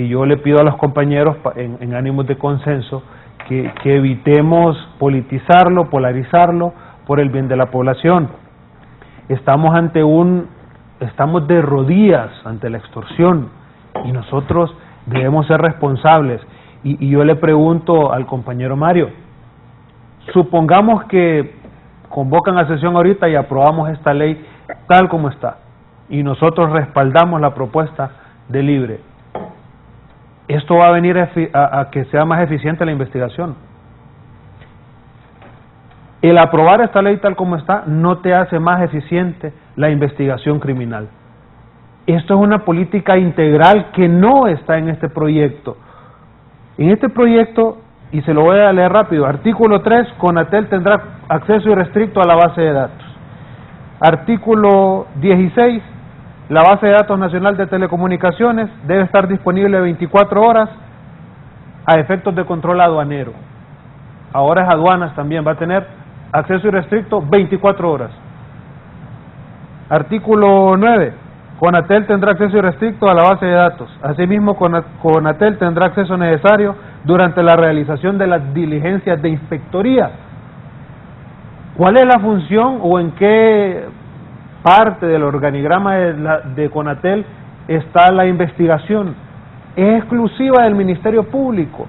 Speaker 6: yo le pido a los compañeros en ánimos de consenso que evitemos politizarlo, polarizarlo por el bien de la población. Estamos de rodillas ante la extorsión y nosotros debemos ser responsables. Y yo le pregunto al compañero Mario, supongamos que convocan a sesión ahorita y aprobamos esta ley tal como está, y nosotros respaldamos la propuesta de Libre. Esto va a venir a que sea más eficiente la investigación. El aprobar esta ley tal como está no te hace más eficiente la investigación criminal. Esto es una política integral que no está en este proyecto. En este proyecto, y se lo voy a leer rápido, artículo 3, CONATEL tendrá acceso irrestricto a la base de datos. Artículo 16, la base de datos nacional de telecomunicaciones debe estar disponible 24 horas a efectos de control aduanero. Ahora es aduanas también, va a tener acceso irrestricto 24 horas. Artículo 9, CONATEL tendrá acceso irrestricto a la base de datos. Asimismo, CONATEL tendrá acceso necesario durante la realización de las diligencias de inspectoría. ¿Cuál es la función o en qué parte del organigrama de CONATEL está la investigación? Es exclusiva del Ministerio Público.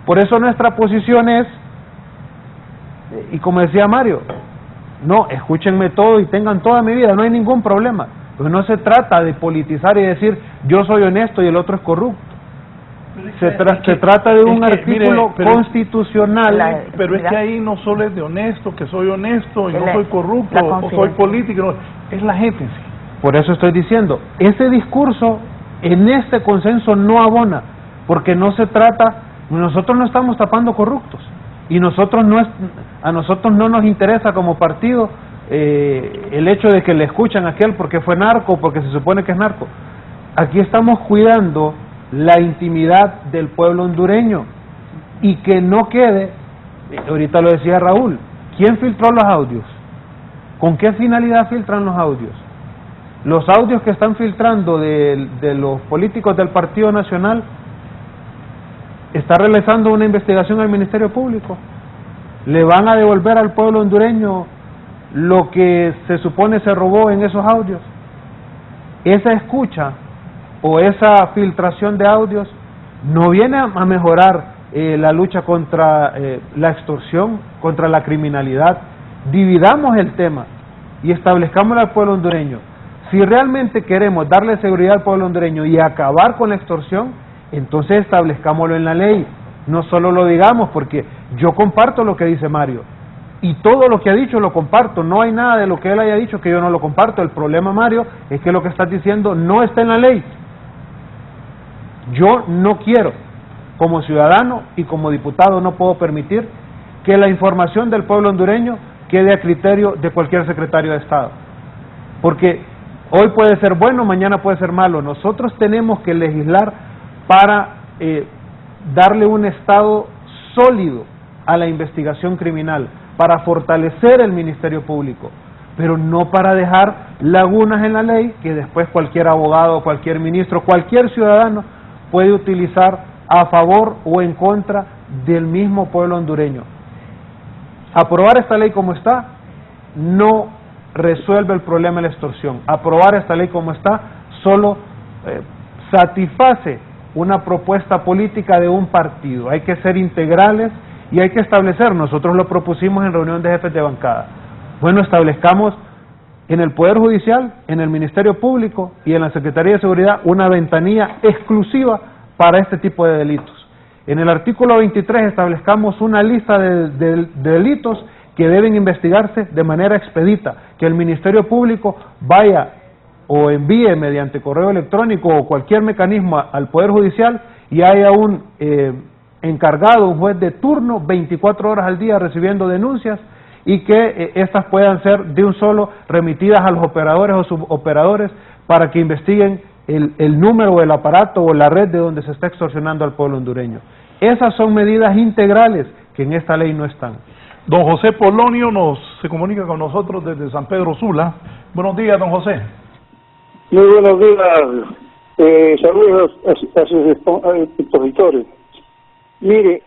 Speaker 6: Por eso nuestra posición es, y como decía Mario, no, escúchenme todo y tengan toda mi vida, no hay ningún problema. Pues no se trata de politizar y decir yo soy honesto y el otro es corrupto. Se trata de un artículo constitucional.
Speaker 4: Pero es que ahí no solo es de honesto, que soy honesto y no soy corrupto o soy político, no, es la gente. Sí.
Speaker 6: Por eso estoy diciendo, ese discurso en este consenso no abona, porque no se trata, nosotros no estamos tapando corruptos y a nosotros no nos interesa como partido el hecho de que le escuchan a aquel porque fue narco, porque se supone que es narco. Aquí estamos cuidando la intimidad del pueblo hondureño y que no quede, ahorita lo decía Raúl, ¿quién filtró los audios? ¿Con qué finalidad filtran los audios? Los audios que están filtrando de los políticos del Partido Nacional, está realizando una investigación al Ministerio Público. Le van a devolver al pueblo hondureño lo que se supone se robó en esos audios. Esa escucha o esa filtración de audios no viene a mejorar la lucha contra la extorsión, contra la criminalidad. Dividamos el tema y establezcámoslo al pueblo hondureño. Si realmente queremos darle seguridad al pueblo hondureño y acabar con la extorsión, entonces establezcámoslo en la ley. No solo lo digamos, porque yo comparto lo que dice Mario y todo lo que ha dicho lo comparto. No hay nada de lo que él haya dicho que yo no lo comparto. El problema, Mario, es que lo que estás diciendo no está en la ley. Yo no quiero, como ciudadano y como diputado, no puedo permitir que la información del pueblo hondureño quede a criterio de cualquier secretario de Estado. Porque hoy puede ser bueno, mañana puede ser malo. Nosotros tenemos que legislar para darle un estado sólido a la investigación criminal, para fortalecer el Ministerio Público, pero no para dejar lagunas en la ley que después cualquier abogado, cualquier ministro, cualquier ciudadano puede utilizar a favor o en contra del mismo pueblo hondureño. Aprobar esta ley como está no resuelve el problema de la extorsión. Aprobar esta ley como está solo satisface una propuesta política de un partido. Hay que ser integrales y hay que establecer, nosotros lo propusimos en reunión de jefes de bancada, bueno, establezcamos en el Poder Judicial, en el Ministerio Público y en la Secretaría de Seguridad una ventanilla exclusiva para este tipo de delitos. En el artículo 23 establezcamos una lista de delitos que deben investigarse de manera expedita, que el Ministerio Público vaya o envíe mediante correo electrónico o cualquier mecanismo al Poder Judicial y haya un encargado, un juez de turno, 24 horas al día recibiendo denuncias y que estas puedan ser de un solo remitidas a los operadores o suboperadores para que investiguen el número o el aparato o la red de donde se está extorsionando al pueblo hondureño. Esas son medidas integrales que en esta ley no están.
Speaker 4: Don José Polonio se comunica con nosotros desde San Pedro Sula. Buenos días, don José.
Speaker 10: Muy buenos días. Saludos a sus expositores. Mire,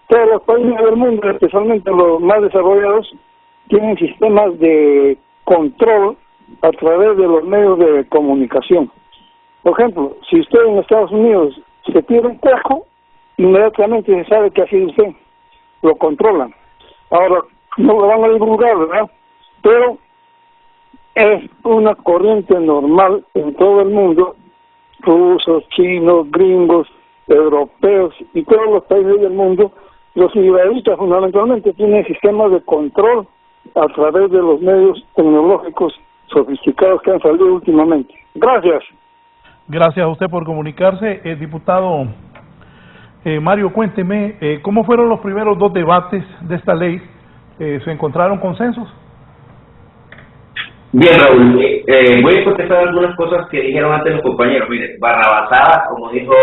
Speaker 10: todos los países del mundo, especialmente los más desarrollados, tienen sistemas de control a través de los medios de comunicación. Por ejemplo, si usted en Estados Unidos se tira un cuajo, inmediatamente se sabe que ha sido usted. Lo controlan. Ahora, no lo van a divulgar, ¿verdad? Pero es una corriente normal en todo el mundo, rusos, chinos, gringos, europeos y todos los países del mundo. Los liberalistas fundamentalmente tienen sistemas de control a través de los medios tecnológicos sofisticados que han salido últimamente. Gracias.
Speaker 4: Gracias a usted por comunicarse. Diputado Mario, cuénteme, ¿cómo fueron los primeros dos debates de esta ley? ¿Se encontraron consensos?
Speaker 7: Bien, Raúl, voy a contestar algunas cosas que dijeron antes los compañeros. Mire, barrabasadas, como dijo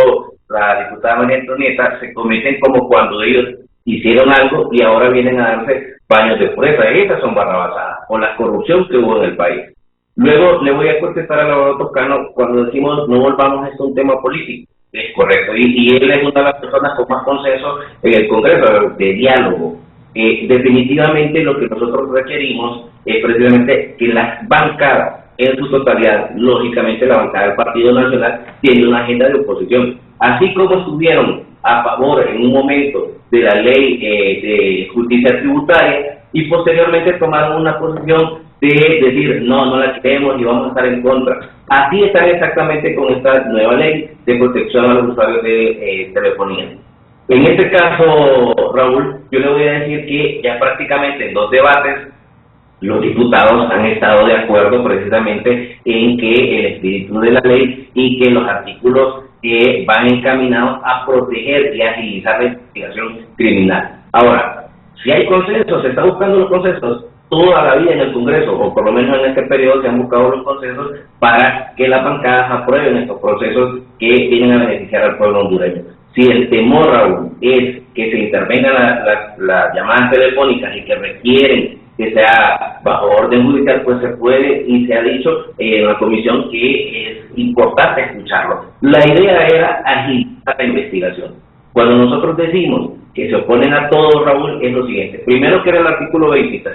Speaker 7: la diputada María Antonieta, se cometen como cuando ellos hicieron algo y ahora vienen a darse baños de pureza. Esas son barrabasadas, o la corrupción que hubo en el país. Luego le voy a contestar al abogado Toscano cuando decimos no volvamos esto a un tema político. Es correcto, y él es una de las personas con más consenso en el Congreso, de diálogo. Definitivamente lo que nosotros requerimos es precisamente que las bancadas en su totalidad, lógicamente la bancada del Partido Nacional tiene una agenda de oposición, así como estuvieron a favor en un momento de la ley de justicia tributaria y posteriormente tomaron una posición de decir no la queremos y vamos a estar en contra. Así están exactamente con esta nueva ley de protección a los usuarios de telefonía. En este caso, Raúl, yo le voy a decir que ya prácticamente en 2 debates los diputados han estado de acuerdo precisamente en que el espíritu de la ley y que los artículos que van encaminados a proteger y agilizar la investigación criminal. Ahora, si hay consensos, se está buscando los consensos toda la vida en el Congreso, o por lo menos en este periodo se han buscado los consensos para que las bancadas aprueben estos procesos que vienen a beneficiar al pueblo hondureño. Si el temor, Raúl, es que se intervengan las llamadas telefónicas y que requieren que sea bajo orden judicial, pues se puede, y se ha dicho en la comisión que es importante escucharlo. La idea era agilizar la investigación. Cuando nosotros decimos que se oponen a todo, Raúl, es lo siguiente. Primero que era el artículo 23,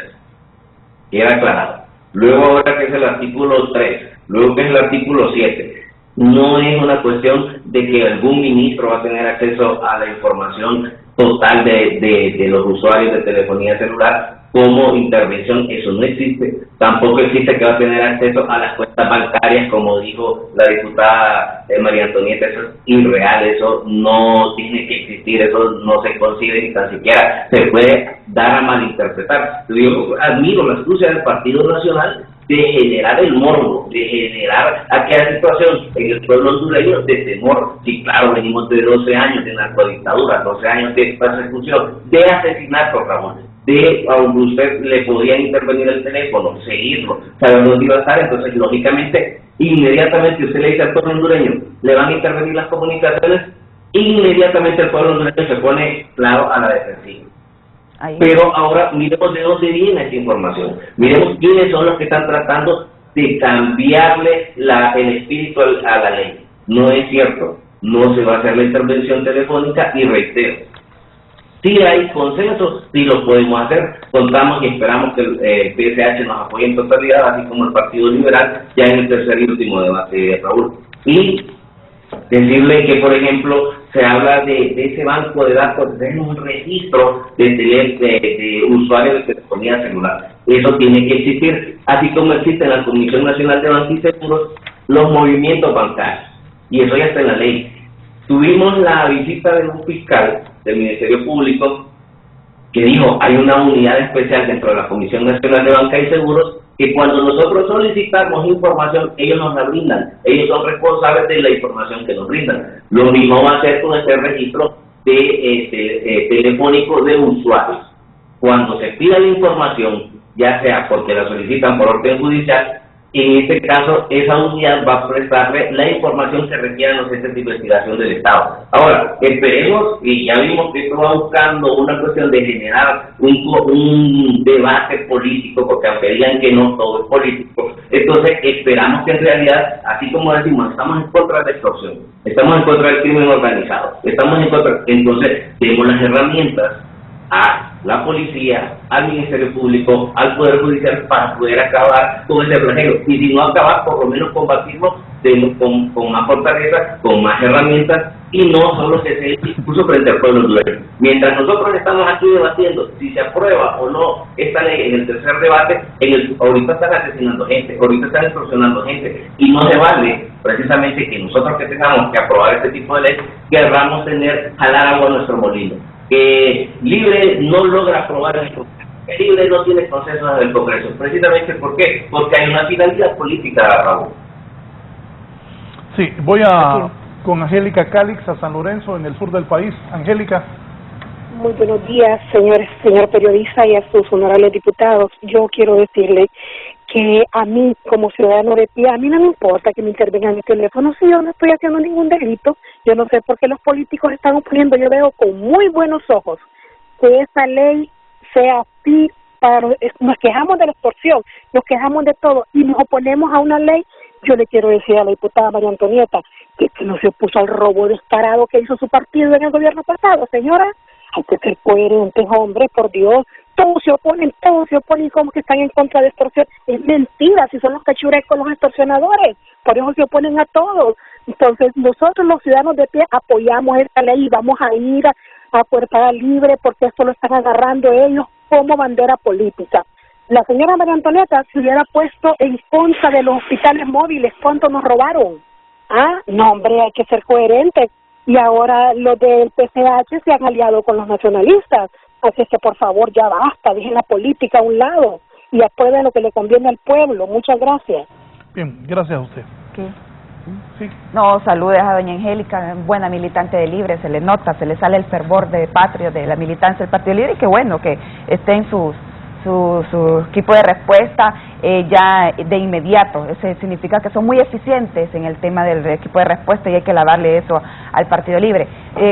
Speaker 7: que era aclarado. Luego ahora que es el artículo 3, luego que es el artículo 7. No es una cuestión de que algún ministro va a tener acceso a la información total de los usuarios de telefonía celular como intervención. Eso no existe. Tampoco existe que va a tener acceso a las cuentas bancarias, como dijo la diputada María Antonieta. Eso es irreal, eso no tiene que existir, eso no se concibe ni tan siquiera se puede dar a malinterpretar. Yo admiro la astucia del Partido Nacional de generar el morbo, de generar aquella situación en el pueblo hondureño de temor. Sí, claro, venimos de 12 años de narcodictadura, 12 años de persecución, de asesinato, Ramón, de a donde usted le podía intervenir el teléfono, seguirlo, saber dónde iba a estar. Entonces, lógicamente, inmediatamente usted le dice al pueblo hondureño, le van a intervenir las comunicaciones, inmediatamente el pueblo hondureño se pone claro a la defensiva. Pero ahora miremos de dónde viene esta información, miremos quiénes son los que están tratando de cambiarle el espíritu a la ley. No es cierto, no se va a hacer la intervención telefónica, y reitero, si hay consenso, sí lo podemos hacer. Contamos y esperamos que el PSH nos apoye en totalidad, así como el Partido Liberal, ya en el tercer y último debate, Raúl. Y decirle que, por ejemplo, se habla de ese banco de datos, de un registro de usuarios de telefonía celular. Eso tiene que existir, así como existe en la Comisión Nacional de Bancos y Seguros los movimientos bancarios, y eso ya está en la ley. Tuvimos la visita de un fiscal del Ministerio Público que dijo, hay una unidad especial dentro de la Comisión Nacional de Banca y Seguros, que cuando nosotros solicitamos información, ellos nos la brindan, ellos son responsables de la información que nos brindan. Lo mismo va a hacer con este registro telefónico de usuarios. Cuando se pida la información, ya sea porque la solicitan por orden judicial, en este caso, esa unidad va a prestarle la información que requieran los entes de investigación del Estado. Ahora, esperemos, y ya vimos que esto va buscando una cuestión de generar un debate político, porque aunque digan que no todo es político, entonces esperamos que en realidad, así como decimos, estamos en contra de la extorsión, estamos en contra del crimen organizado, estamos en contra, entonces tenemos las herramientas a la policía, al Ministerio Público, al Poder Judicial, para poder acabar con ese flagelo, y si no acabar, por lo menos combatirlo con más fortaleza, con más herramientas, y no solo que se discurso frente al pueblo hondureño. Mientras nosotros estamos aquí debatiendo si se aprueba o no esta ley en el tercer debate, ahorita están asesinando gente, ahorita están extorsionando gente, y no se vale precisamente que nosotros que tengamos que aprobar este tipo de ley, querramos jalar agua a nuestro molino. Que Libre no logra aprobar el Congreso, que Libre no tiene consenso en el Congreso, precisamente ¿por qué? Porque hay una finalidad política, Raúl.
Speaker 4: Sí, voy con Angélica Calix a San Lorenzo, en el sur del país. Angélica.
Speaker 11: Muy buenos días, señor periodista, y a sus honorables diputados. Yo quiero decirle que a mí, como ciudadano de pie, a mí no me importa que me intervengan mi teléfono si yo no estoy haciendo ningún delito. Yo no sé por qué los políticos están oponiendo. Yo veo con muy buenos ojos que esa ley sea así. Nos quejamos de la extorsión, nos quejamos de todo y nos oponemos a una ley. Yo le quiero decir a la diputada María Antonieta que no se opuso al robo descarado que hizo su partido en el gobierno pasado. Señora, hay que ser coherentes, hombre, por Dios. Todos se oponen como que están en contra de extorsión. Es mentira, si son los cachurecos los extorsionadores, por eso se oponen a todos. Entonces nosotros los ciudadanos de pie apoyamos esta ley y vamos a ir a puerta libre, porque esto lo están agarrando ellos como bandera política. La señora María Antonieta se hubiera puesto en contra de los hospitales móviles. ¿Cuánto nos robaron? No, hombre, hay que ser coherentes. Y ahora los del PCH se han aliado con los nacionalistas. Así es que, por favor, ya basta, dejen la política a un lado y aprueben lo que le conviene al pueblo. Muchas gracias.
Speaker 4: Bien, gracias a usted.
Speaker 5: ¿Qué?
Speaker 4: Sí.
Speaker 5: No, saludes a doña Angélica, buena militante de Libre, se le nota, se le sale el fervor de patrio de la militancia del Partido Libre, y qué bueno que esté en su equipo de respuesta ya de inmediato. Eso significa que son muy eficientes en el tema del equipo de respuesta, y hay que lavarle eso al Partido Libre.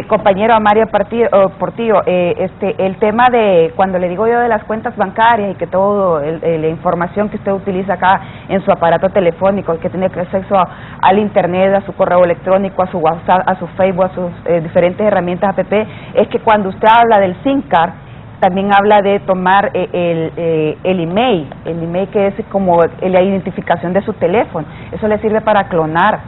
Speaker 5: Compañero Mario Portillo, el tema de cuando le digo yo de las cuentas bancarias y que todo la información que usted utiliza acá en su aparato telefónico, que tiene acceso al internet, a su correo electrónico, a su WhatsApp, a su Facebook, a sus diferentes herramientas app, es que cuando usted habla del SIM card, también habla de tomar el email que es como la identificación de su teléfono. Eso le sirve para clonar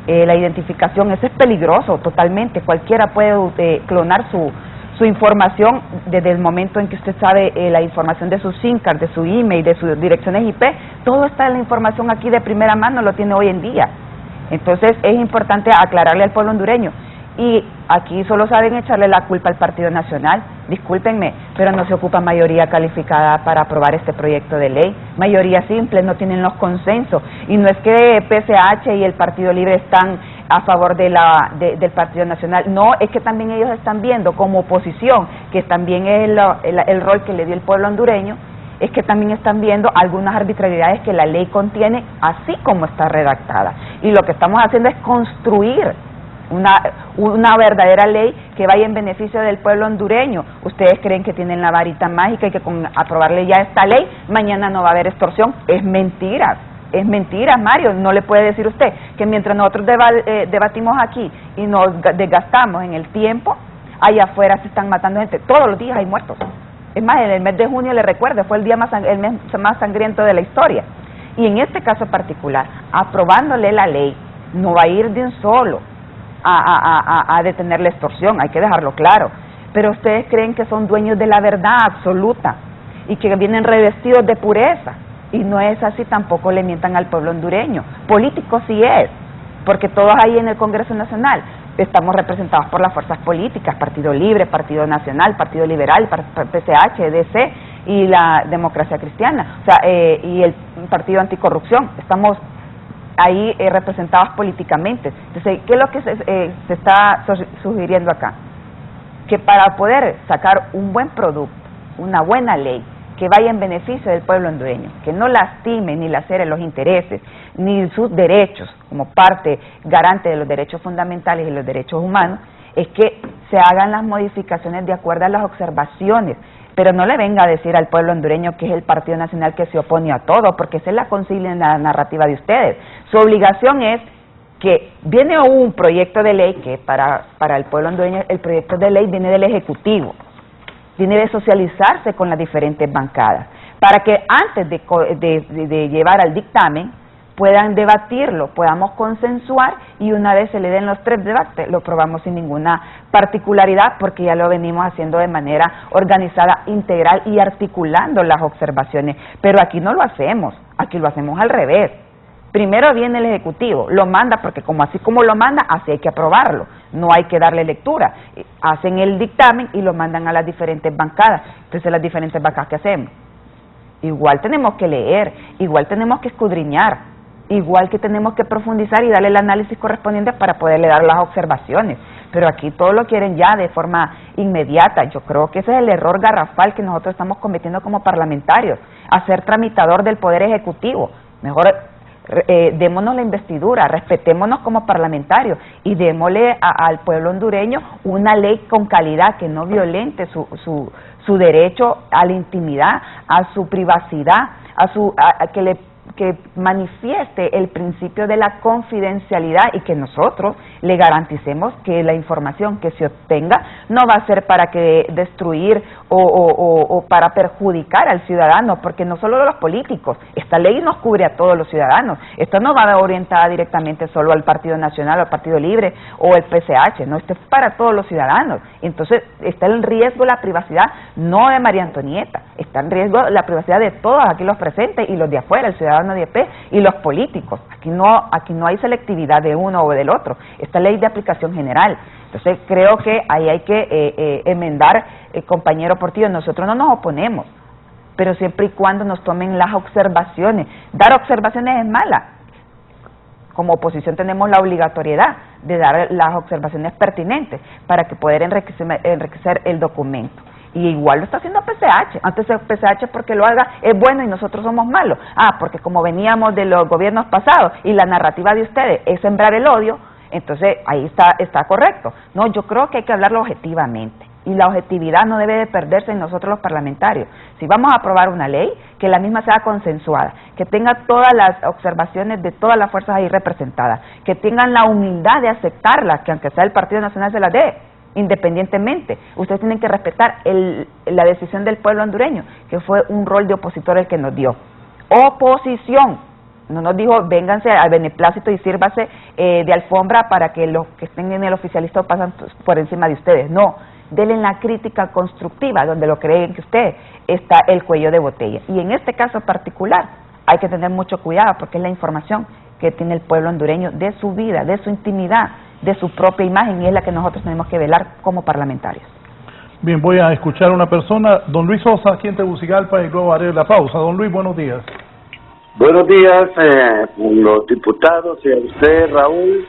Speaker 5: la identificación. Eso es peligroso totalmente. Cualquiera puede clonar su información desde el momento en que usted sabe la información de su SIM card, de su email, de sus direcciones IP. Todo está en la información aquí de primera mano, lo tiene hoy en día. Entonces es importante aclararle al pueblo hondureño. Y aquí solo saben echarle la culpa al Partido Nacional, discúlpenme, pero no se ocupa mayoría calificada para aprobar este proyecto de ley. Mayoría simple, no tienen los consensos. Y no es que PSH y el Partido Libre están a favor de del Partido Nacional. No, es que también ellos están viendo como oposición, que también es el rol que le dio el pueblo hondureño, es que también están viendo algunas arbitrariedades que la ley contiene, así como está redactada. Y lo que estamos haciendo es construir una verdadera ley que vaya en beneficio del pueblo hondureño. Ustedes creen que tienen la varita mágica y que con aprobarle ya esta ley, mañana no va a haber extorsión. Es mentira, Mario. No le puede decir usted que mientras nosotros debatimos aquí y nos desgastamos en el tiempo, allá afuera se están matando gente. Todos los días hay muertos. Es más, en el mes de junio, le recuerdo, fue el mes más sangriento de la historia. Y en este caso particular, aprobándole la ley, no va a ir de un solo a detener la extorsión, hay que dejarlo claro. Pero ustedes creen que son dueños de la verdad absoluta y que vienen revestidos de pureza. Y no es así, tampoco le mientan al pueblo hondureño. Político sí es, porque todos ahí en el Congreso Nacional estamos representados por las fuerzas políticas, Partido Libre, Partido Nacional, Partido Liberal, PCH, DC y la Democracia Cristiana, o sea, y el Partido Anticorrupción. Estamos ahí representados políticamente. Entonces, ¿qué es lo que se está sugiriendo acá? Que para poder sacar un buen producto, una buena ley, que vaya en beneficio del pueblo hondureño, que no lastime ni lacere los intereses, ni sus derechos, como parte garante de los derechos fundamentales y los derechos humanos, es que se hagan las modificaciones de acuerdo a las observaciones, pero no le venga a decir al pueblo hondureño que es el Partido Nacional que se opone a todo, porque esa es la consigna en la narrativa de ustedes. Su obligación es que viene un proyecto de ley que para el pueblo hondureño, el proyecto de ley viene del Ejecutivo, tiene de socializarse con las diferentes bancadas, para que antes de llevar al dictamen puedan debatirlo, podamos consensuar y una vez se le den los 3 debates, lo aprobamos sin ninguna particularidad porque ya lo venimos haciendo de manera organizada, integral y articulando las observaciones. Pero aquí no lo hacemos, aquí lo hacemos al revés. Primero viene el Ejecutivo, lo manda porque así como lo manda, así hay que aprobarlo, no hay que darle lectura. Hacen el dictamen y lo mandan a las diferentes bancadas. Entonces, las diferentes bancadas, ¿qué hacemos? Igual tenemos que leer, igual tenemos que escudriñar, igual que tenemos que profundizar y darle el análisis correspondiente para poderle dar las observaciones. Pero aquí todo lo quieren ya de forma inmediata. Yo creo que ese es el error garrafal que nosotros estamos cometiendo como parlamentarios, hacer tramitador del Poder Ejecutivo. Mejor démonos la investidura, respetémonos como parlamentarios y démosle al pueblo hondureño una ley con calidad que no violente su derecho a la intimidad, a su privacidad, que manifieste el principio de la confidencialidad y que nosotros le garanticemos que la información que se obtenga no va a ser para destruir o para perjudicar al ciudadano, porque no solo los políticos, esta ley nos cubre a todos los ciudadanos, esto no va orientada directamente solo al Partido Nacional, al Partido Libre o el PCH, no, esto es para todos los ciudadanos. Entonces está en riesgo la privacidad, no de María Antonieta, está en riesgo la privacidad de todos aquí los presentes y los de afuera, el ciudadano de EP y los políticos. Aquí no hay selectividad de uno o del otro, esta ley de aplicación general. Entonces creo que ahí hay que enmendar, compañero Portillo, nosotros no nos oponemos, pero siempre y cuando nos tomen las observaciones. Dar observaciones es mala. Como oposición tenemos la obligatoriedad de dar las observaciones pertinentes para que poder enriquecer el documento. Y igual lo está haciendo PCH. Antes el PCH porque lo haga es bueno y nosotros somos malos. Porque como veníamos de los gobiernos pasados y la narrativa de ustedes es sembrar el odio, entonces ahí está correcto. No, yo creo que hay que hablarlo objetivamente. Y la objetividad no debe de perderse en nosotros los parlamentarios. Si vamos a aprobar una ley, que la misma sea consensuada, que tenga todas las observaciones de todas las fuerzas ahí representadas, que tengan la humildad de aceptarla, que aunque sea el Partido Nacional se la dé, independientemente. Ustedes tienen que respetar la decisión del pueblo hondureño, que fue un rol de opositor el que nos dio. Oposición. No nos dijo, vénganse al beneplácito y sírvase de alfombra para que los que estén en el oficialismo pasen por encima de ustedes. No, denle la crítica constructiva, donde lo creen que usted está el cuello de botella. Y en este caso particular hay que tener mucho cuidado porque es la información que tiene el pueblo hondureño de su vida, de su intimidad, de su propia imagen, y es la que nosotros tenemos que velar como parlamentarios.
Speaker 4: Bien, voy a escuchar a una persona, don Luis Sosa, aquí en Tegucigalpa, y luego haré la pausa. Don Luis, buenos días.
Speaker 12: Buenos días, los diputados y a usted, Raúl.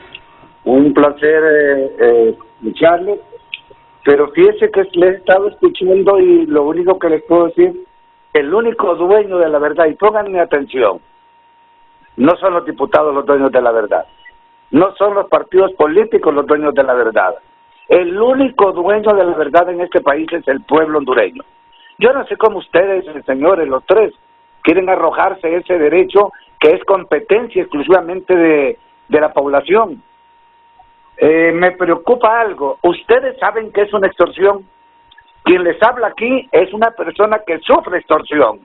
Speaker 12: Un placer escucharle, pero fíjese que le he estado escuchando y lo único que les puedo decir, el único dueño de la verdad, y pónganme atención, no son los diputados los dueños de la verdad, no son los partidos políticos los dueños de la verdad. El único dueño de la verdad en este país es el pueblo hondureño. Yo no sé cómo ustedes, señores, los tres, quieren arrojarse ese derecho que es competencia exclusivamente de la población. Me preocupa algo. Ustedes saben que es una extorsión. Quien les habla aquí es una persona que sufre extorsión.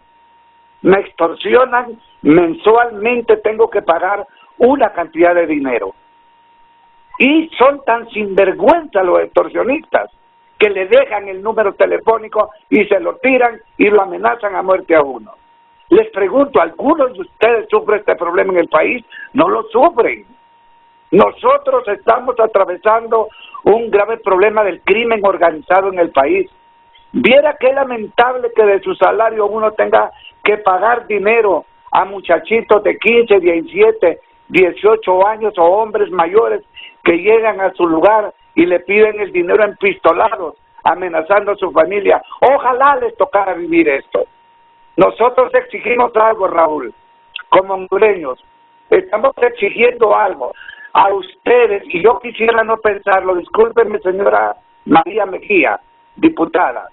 Speaker 12: Me extorsionan mensualmente, tengo que pagar una cantidad de dinero. Y son tan sinvergüenza los extorsionistas que le dejan el número telefónico y se lo tiran y lo amenazan a muerte a uno. Les pregunto, ¿algunos de ustedes sufren este problema en el país? No lo sufren. Nosotros estamos atravesando un grave problema del crimen organizado en el país. Viera qué lamentable que de su salario uno tenga que pagar dinero a muchachitos de 15, 17, 18 años o hombres mayores que llegan a su lugar y le piden el dinero empistolados, amenazando a su familia. Ojalá les tocara vivir esto. Nosotros exigimos algo, Raúl, como hondureños. Estamos exigiendo algo a ustedes, y yo quisiera no pensarlo, discúlpenme, señora María Mejía, diputada,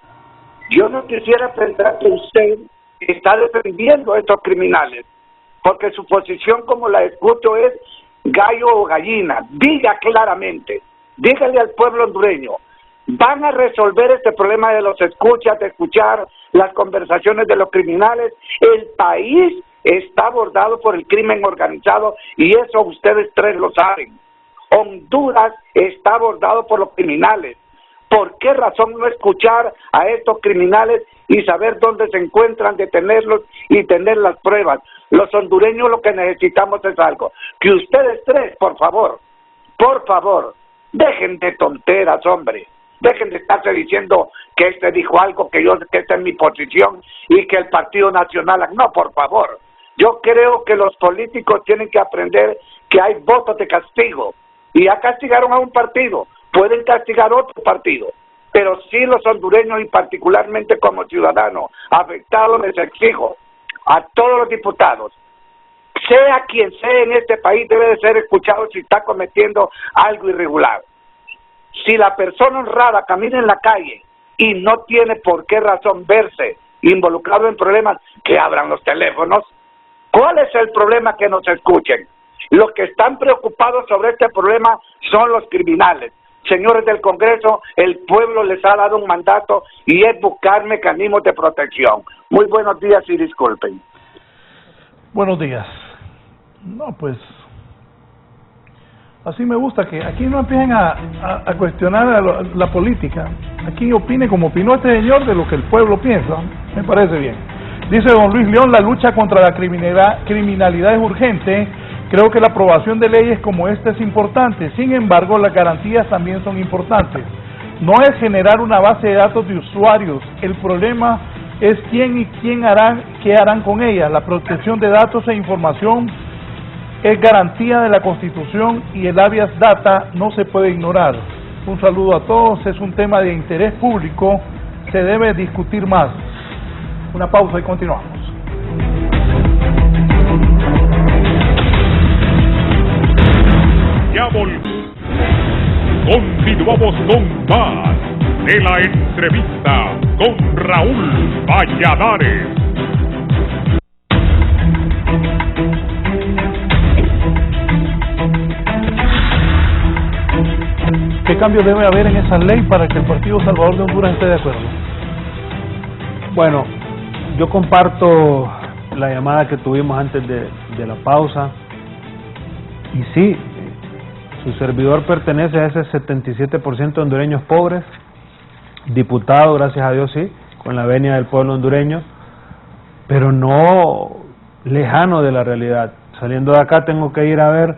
Speaker 12: yo no quisiera pensar que usted está defendiendo a estos criminales, porque su posición, como la escucho, es gallo o gallina. Diga claramente, dígale al pueblo hondureño, ¿van a resolver este problema de los escuchas, de escuchar las conversaciones de los criminales? El país está abordado por el crimen organizado y eso ustedes tres lo saben. Honduras está abordado por los criminales. ¿Por qué razón no escuchar a estos criminales y saber dónde se encuentran, detenerlos y tener las pruebas? Los hondureños lo que necesitamos es algo. Que ustedes tres, por favor, dejen de tonteras, hombre. Dejen de estarse diciendo que este dijo algo, que esta es mi posición y que el Partido Nacional... No, por favor. Yo creo que los políticos tienen que aprender que hay votos de castigo. Y ya castigaron a un partido, pueden castigar otro partido. Pero sí los hondureños y particularmente como ciudadanos afectados les exijo a todos los diputados, sea quien sea en este país, debe de ser escuchado si está cometiendo algo irregular. Si la persona honrada camina en la calle y no tiene por qué razón verse involucrado en problemas, que abran los teléfonos. ¿Cuál es el problema? Que nos escuchen. Los que están preocupados sobre este problema son los criminales. Señores del Congreso, el pueblo les ha dado un mandato y es buscar mecanismos de protección. Muy buenos días y disculpen.
Speaker 4: Buenos días. No, pues, así me gusta que aquí no empiecen a cuestionar la política. Aquí opine como opinó este señor de lo que el pueblo piensa. Me parece bien. Dice don Luis León, la lucha contra la criminalidad es urgente. Creo que la aprobación de leyes como esta es importante. Sin embargo, las garantías también son importantes. No es generar una base de datos de usuarios. El problema es qué harán con ella. La protección de datos e información es garantía de la Constitución y el habeas data no se puede ignorar. Un saludo a todos. Es un tema de interés público. Se debe discutir más. Una pausa y continuamos.
Speaker 1: Continuamos con más de la entrevista con Raúl Valladares.
Speaker 4: ¿Qué cambios debe haber en esa ley para que el Partido Salvador de Honduras esté de acuerdo?
Speaker 6: Bueno, yo comparto la llamada que tuvimos antes de la pausa y sí, su servidor pertenece a ese 77% de hondureños pobres, diputado, gracias a Dios, sí, con la venia del pueblo hondureño, pero no lejano de la realidad. Saliendo de acá tengo que ir a ver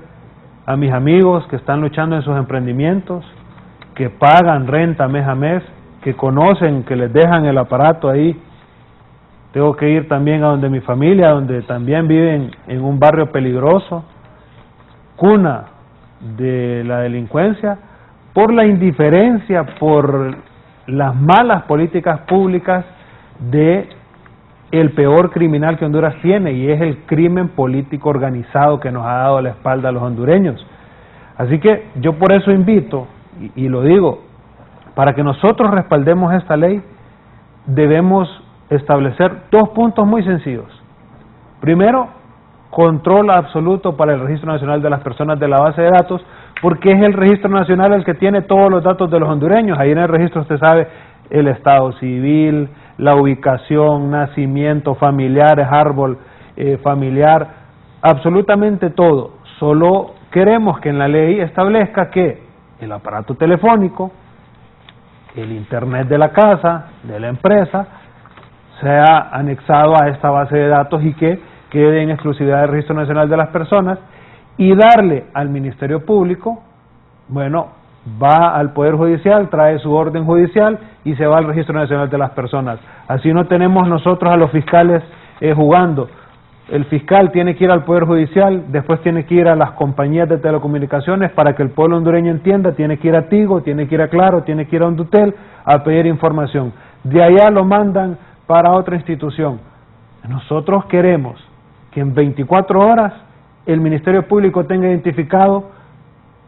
Speaker 6: a mis amigos que están luchando en sus emprendimientos, que pagan renta mes a mes, que conocen, que les dejan el aparato ahí. Tengo que ir también a donde mi familia, donde también viven en un barrio peligroso, cuna de la delincuencia, por la indiferencia, por las malas políticas públicas de el peor criminal que Honduras tiene, y es el crimen político organizado que nos ha dado la espalda a los hondureños. Así que yo por eso invito, y lo digo, para que nosotros respaldemos esta ley, debemos establecer 2 puntos muy sencillos. Primero, control absoluto para el Registro Nacional de las Personas de la base de datos, porque es el Registro Nacional el que tiene todos los datos de los hondureños. Ahí en el registro usted sabe el estado civil, la ubicación, nacimiento, familiares, árbol familiar, absolutamente todo. Solo queremos que en la ley establezca que el aparato telefónico, el internet de la casa, de la empresa, sea anexado a esta base de datos y que quede en exclusividad del Registro Nacional de las Personas, y darle al Ministerio Público, bueno, va al Poder Judicial, trae su orden judicial y se va al Registro Nacional de las Personas. Así no tenemos nosotros a los fiscales jugando. El fiscal tiene que ir al Poder Judicial, después tiene que ir a las compañías de telecomunicaciones para que el pueblo hondureño entienda, tiene que ir a Tigo, tiene que ir a Claro, tiene que ir a Hondutel a pedir información. De allá lo mandan para otra institución. Nosotros queremos que en 24 horas el Ministerio Público tenga identificado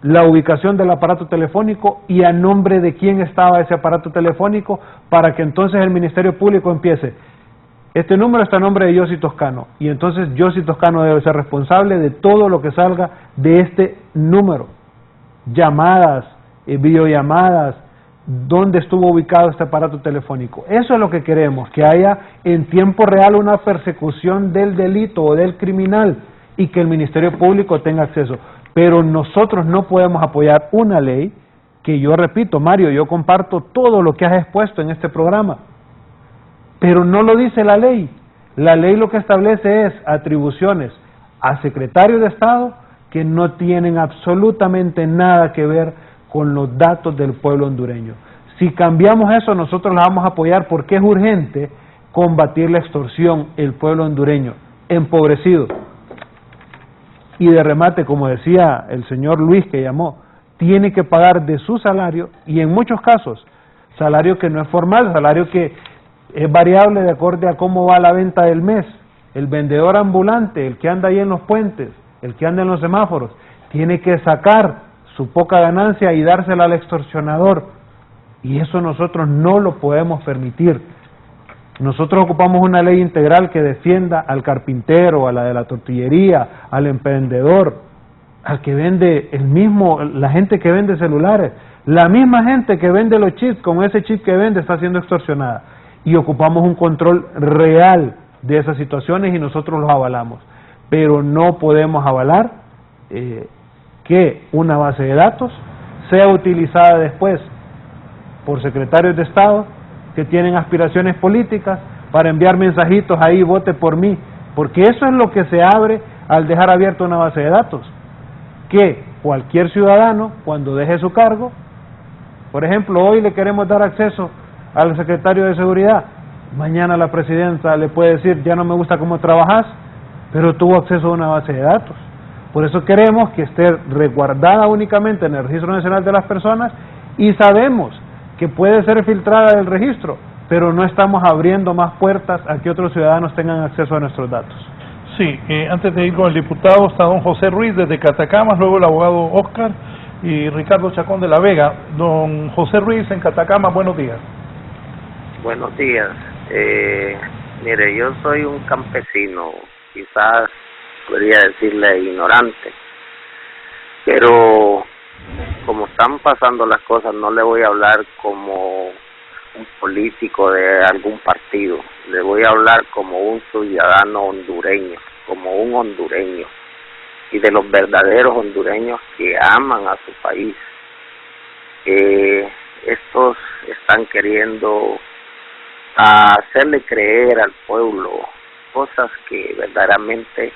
Speaker 6: la ubicación del aparato telefónico y a nombre de quién estaba ese aparato telefónico, para que entonces el Ministerio Público empiece: este número está a nombre de Yossi Toscano, y entonces Yossi Toscano debe ser responsable de todo lo que salga de este número, llamadas, videollamadas, dónde estuvo ubicado este aparato telefónico. Eso es lo que queremos, que haya en tiempo real una persecución del delito o del criminal y que el Ministerio Público tenga acceso. Pero nosotros no podemos apoyar una ley que, yo repito, Mario, yo comparto todo lo que has expuesto en este programa, pero no lo dice la ley. La ley lo que establece es atribuciones a secretarios de Estado que no tienen absolutamente nada que ver con los datos del pueblo hondureño. Si cambiamos eso, nosotros la vamos a apoyar, porque es urgente combatir la extorsión, el pueblo hondureño empobrecido. Y de remate, como decía el señor Luis que llamó, tiene que pagar de su salario, y en muchos casos, salario que no es formal, salario que es variable de acuerdo a cómo va la venta del mes. El vendedor ambulante, el que anda ahí en los puentes, el que anda en los semáforos, tiene que sacar su poca ganancia y dársela al extorsionador, y eso nosotros no lo podemos permitir. Nosotros ocupamos una ley integral que defienda al carpintero, a la de la tortillería, al emprendedor, al que vende la gente que vende celulares, la misma gente que vende los chips, con ese chip que vende está siendo extorsionada, y ocupamos un control real de esas situaciones y nosotros los avalamos. Pero no podemos avalar que una base de datos sea utilizada después por secretarios de Estado que tienen aspiraciones políticas para enviar mensajitos ahí: vote por mí, porque eso es lo que se abre al dejar abierta una base de datos, que cualquier ciudadano, cuando deje su cargo, por ejemplo, hoy le queremos dar acceso al secretario de Seguridad, mañana la presidenta le puede decir: ya no me gusta cómo trabajas, pero tuvo acceso a una base de datos. Por eso queremos que esté resguardada únicamente en el Registro Nacional de las Personas, y sabemos que puede ser filtrada del registro, pero no estamos abriendo más puertas a que otros ciudadanos tengan acceso a nuestros datos.
Speaker 4: Sí, antes de ir con el diputado, está don José Ruiz desde Catacamas, luego el abogado Oscar y Ricardo Chacón de la Vega. Don José Ruiz en Catacamas, buenos días.
Speaker 9: Buenos días. Mire, yo soy un campesino, quizás podría decirle ignorante, pero como están pasando las cosas, no le voy a hablar como un político de algún partido, le voy a hablar como un ciudadano hondureño, como un hondureño, y de los verdaderos hondureños que aman a su país. Estos están queriendo hacerle creer al pueblo cosas que verdaderamente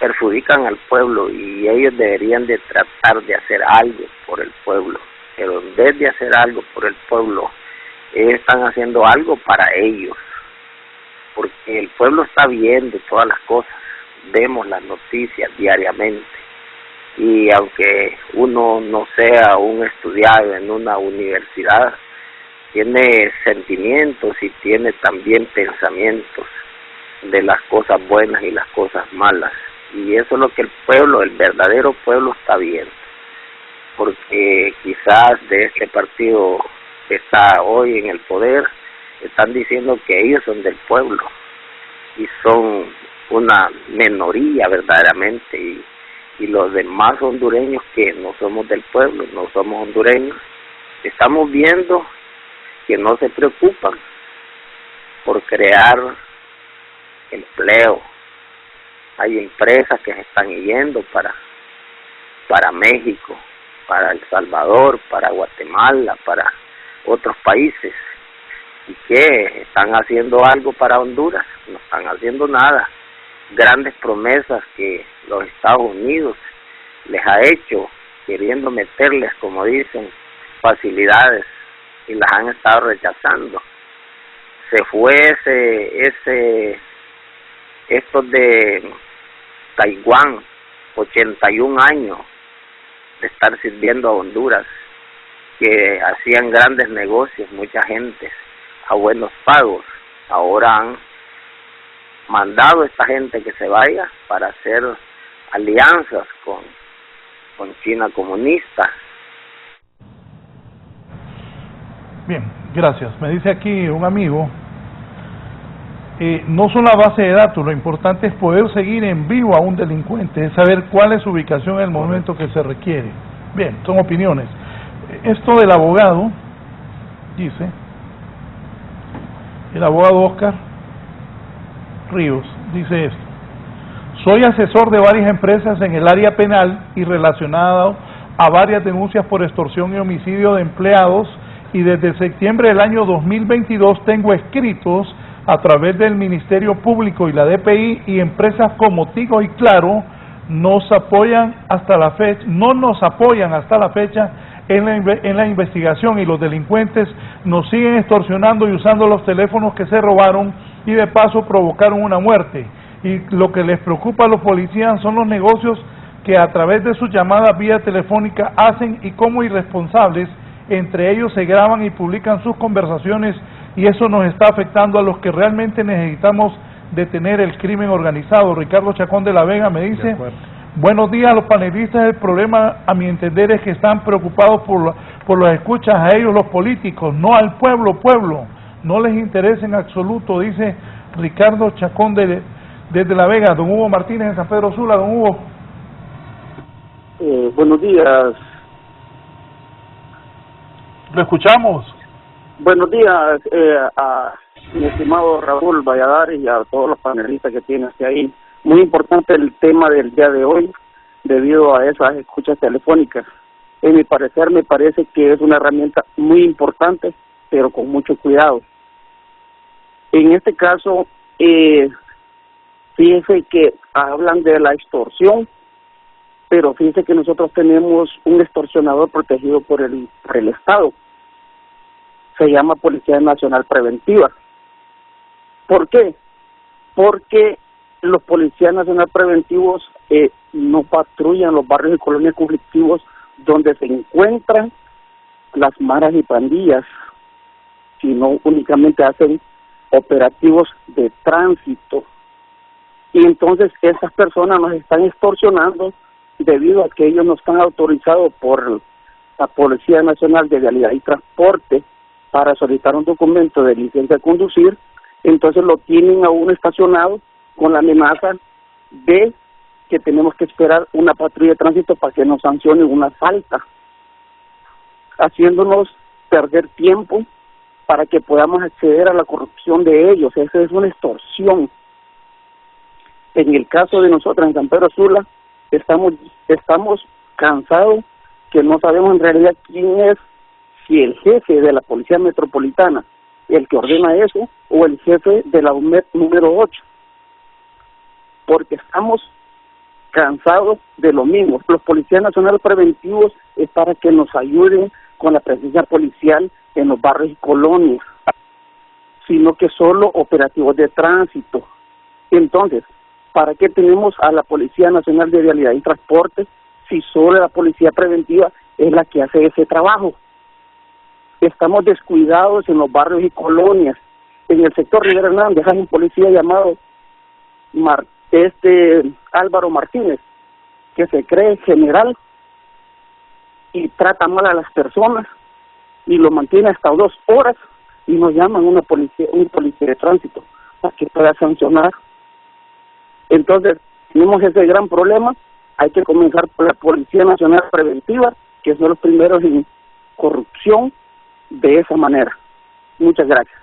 Speaker 9: perjudican al pueblo, y ellos deberían de tratar de hacer algo por el pueblo, pero en vez de hacer algo por el pueblo, están haciendo algo para ellos, porque el pueblo está viendo todas las cosas, vemos las noticias diariamente, y aunque uno no sea un estudiado en una universidad, tiene sentimientos y tiene también pensamientos de las cosas buenas y las cosas malas, y eso es lo que el pueblo, el verdadero pueblo, está viendo, porque quizás de este partido que está hoy en el poder están diciendo que ellos son del pueblo y son una minoría verdaderamente, y los demás hondureños que no somos del pueblo, no somos hondureños, estamos viendo que no se preocupan por crear empleo. Hay empresas que se están yendo para México, para El Salvador, para Guatemala, para otros países, y que están haciendo algo para Honduras. No están haciendo nada. Grandes promesas que los Estados Unidos les ha hecho, queriendo meterles, como dicen, facilidades, y las han estado rechazando. Se fue estos de Taiwán, 81 años de estar sirviendo a Honduras, que hacían grandes negocios, mucha gente, a buenos pagos. Ahora han mandado a esta gente que se vaya para hacer alianzas con China comunista.
Speaker 4: Bien, gracias. Me dice aquí un amigo, no son la base de datos, lo importante es poder seguir en vivo a un delincuente, es saber cuál es su ubicación en el momento que se requiere. Bien, son opiniones. Esto del abogado, dice, el abogado Oscar Ríos, dice esto: soy asesor de varias empresas en el área penal y relacionado a varias denuncias por extorsión y homicidio de empleados, y desde septiembre del año 2022 tengo escritos a través del Ministerio Público y la DPI, y empresas como Tigo y Claro no nos apoyan hasta la fecha en la investigación, y los delincuentes nos siguen extorsionando y usando los teléfonos que se robaron, y de paso provocaron una muerte. Y lo que les preocupa a los policías son los negocios que a través de sus llamadas vía telefónica hacen, y como irresponsables entre ellos se graban y publican sus conversaciones, y eso nos está afectando a los que realmente necesitamos detener el crimen organizado. Ricardo Chacón de la Vega me dice: buenos días a los panelistas. El problema, a mi entender, es que están preocupados por las escuchas a ellos, los políticos, no al pueblo. No les interesa en absoluto, dice Ricardo Chacón desde La Vega. Don Hugo Martínez en San Pedro Sula. Don Hugo.
Speaker 12: Buenos días.
Speaker 4: Lo escuchamos.
Speaker 12: Buenos días a mi estimado Raúl Valladares y a todos los panelistas que tienes ahí. Muy importante el tema del día de hoy, debido a esas escuchas telefónicas. En mi parecer, me parece que es una herramienta muy importante, pero con mucho cuidado. En este caso, fíjense que hablan de la extorsión, pero fíjense que nosotros tenemos un extorsionador protegido por el Estado. Se llama Policía Nacional Preventiva. ¿Por qué? Porque los policías nacionales preventivos no patrullan los barrios y colonias conflictivos donde se encuentran las maras y pandillas, sino únicamente hacen operativos de tránsito. Y entonces esas personas nos están extorsionando debido a que ellos no están autorizados por la Policía Nacional de Vialidad y Transporte para solicitar un documento de licencia de conducir. Entonces lo tienen a uno estacionado con la amenaza de que tenemos que esperar una patrulla de tránsito para que nos sancione una falta, haciéndonos perder tiempo para que podamos acceder a la corrupción de ellos. Esa es una extorsión. En el caso de nosotros en San Pedro Sula, estamos cansados, que no sabemos en realidad quién es, si el jefe de la Policía Metropolitana, el que ordena eso, o el jefe de la UMED número 8, porque estamos cansados de lo mismo. Los policías nacionales preventivos es para que nos ayuden con la presencia policial en los barrios y colonias, sino que solo operativos de tránsito. Entonces, ¿para qué tenemos a la Policía Nacional de Vialidad y Transporte
Speaker 10: si solo la policía preventiva es la que hace ese trabajo. Estamos descuidados en los barrios y colonias. En el sector Rivera Hernández hay un policía llamado Álvaro Martínez, que se cree general y trata mal a las personas y lo mantiene hasta 2 horas y nos llaman un policía de tránsito para que pueda sancionar. Entonces, tenemos ese gran problema. Hay que comenzar por la Policía Nacional Preventiva, que son los primeros en corrupción de esa manera. Muchas gracias.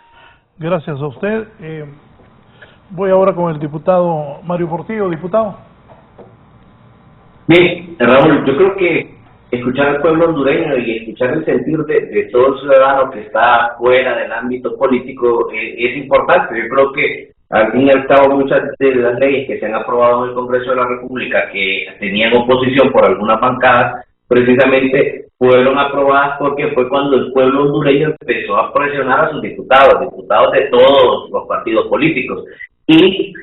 Speaker 4: Gracias a usted. Voy ahora con el diputado Mario Portillo. Diputado.
Speaker 7: Bien, Raúl, yo creo que escuchar al pueblo hondureño y escuchar el sentir de todo ciudadano que está fuera del ámbito político es importante. Yo creo que al fin y al cabo muchas de las leyes que se han aprobado en el Congreso de la República que tenían oposición por algunas bancadas, precisamente fueron aprobadas porque fue cuando el pueblo hondureño empezó a presionar a sus diputados de todos los partidos políticos. Y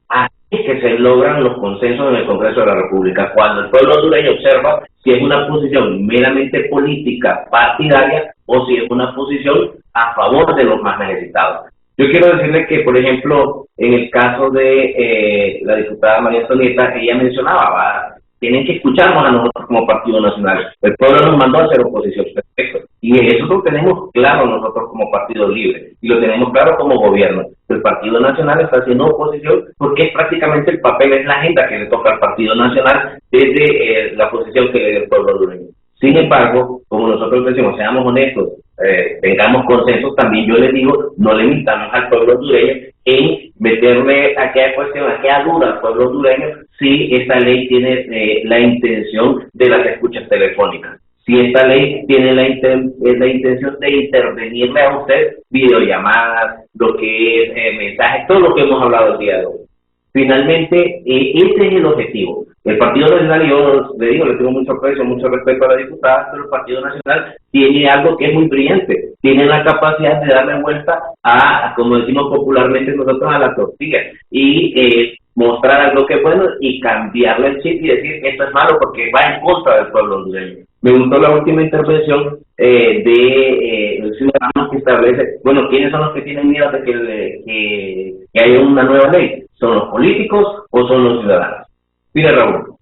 Speaker 7: así es que se logran los consensos en el Congreso de la República. Cuando el pueblo hondureño observa si es una posición meramente política, partidaria, o si es una posición a favor de los más necesitados. Yo quiero decirle que, por ejemplo, en el caso de la diputada María Antonieta, ella mencionaba, tienen que escucharnos a nosotros como Partido Nacional. El pueblo nos mandó a hacer oposición, perfecto. Y eso lo tenemos claro nosotros como Partido Libre, y lo tenemos claro como gobierno. El Partido Nacional está haciendo oposición porque es prácticamente el papel, es la agenda que le toca al Partido Nacional desde la posición que le dio el pueblo hondureño. Sin embargo, como nosotros decimos, seamos honestos, tengamos consensos, también yo les digo, no limitamos al pueblo hondureño en meterle aquella cuestión, aquella duda al pueblo hondureño si esta ley tiene la intención de las escuchas telefónicas. Si esta ley tiene la intención de intervenirle a usted, videollamadas, lo que es mensajes, todo lo que hemos hablado el día de hoy. Finalmente, ese es el objetivo. El Partido Nacional, yo le digo, le tengo mucho aprecio, mucho respeto a la diputada, pero el Partido Nacional tiene algo que es muy brillante, tiene la capacidad de darle vuelta a, como decimos popularmente nosotros, a la tortilla, y mostrar algo que es bueno y cambiarle el chip y decir esto es malo porque va en contra del pueblo hondureño. Me gustó la última intervención de el ciudadano que establece, bueno, ¿quiénes son los que tienen miedo de que haya una nueva ley? ¿Son los políticos o son los ciudadanos? Mire, Raúl,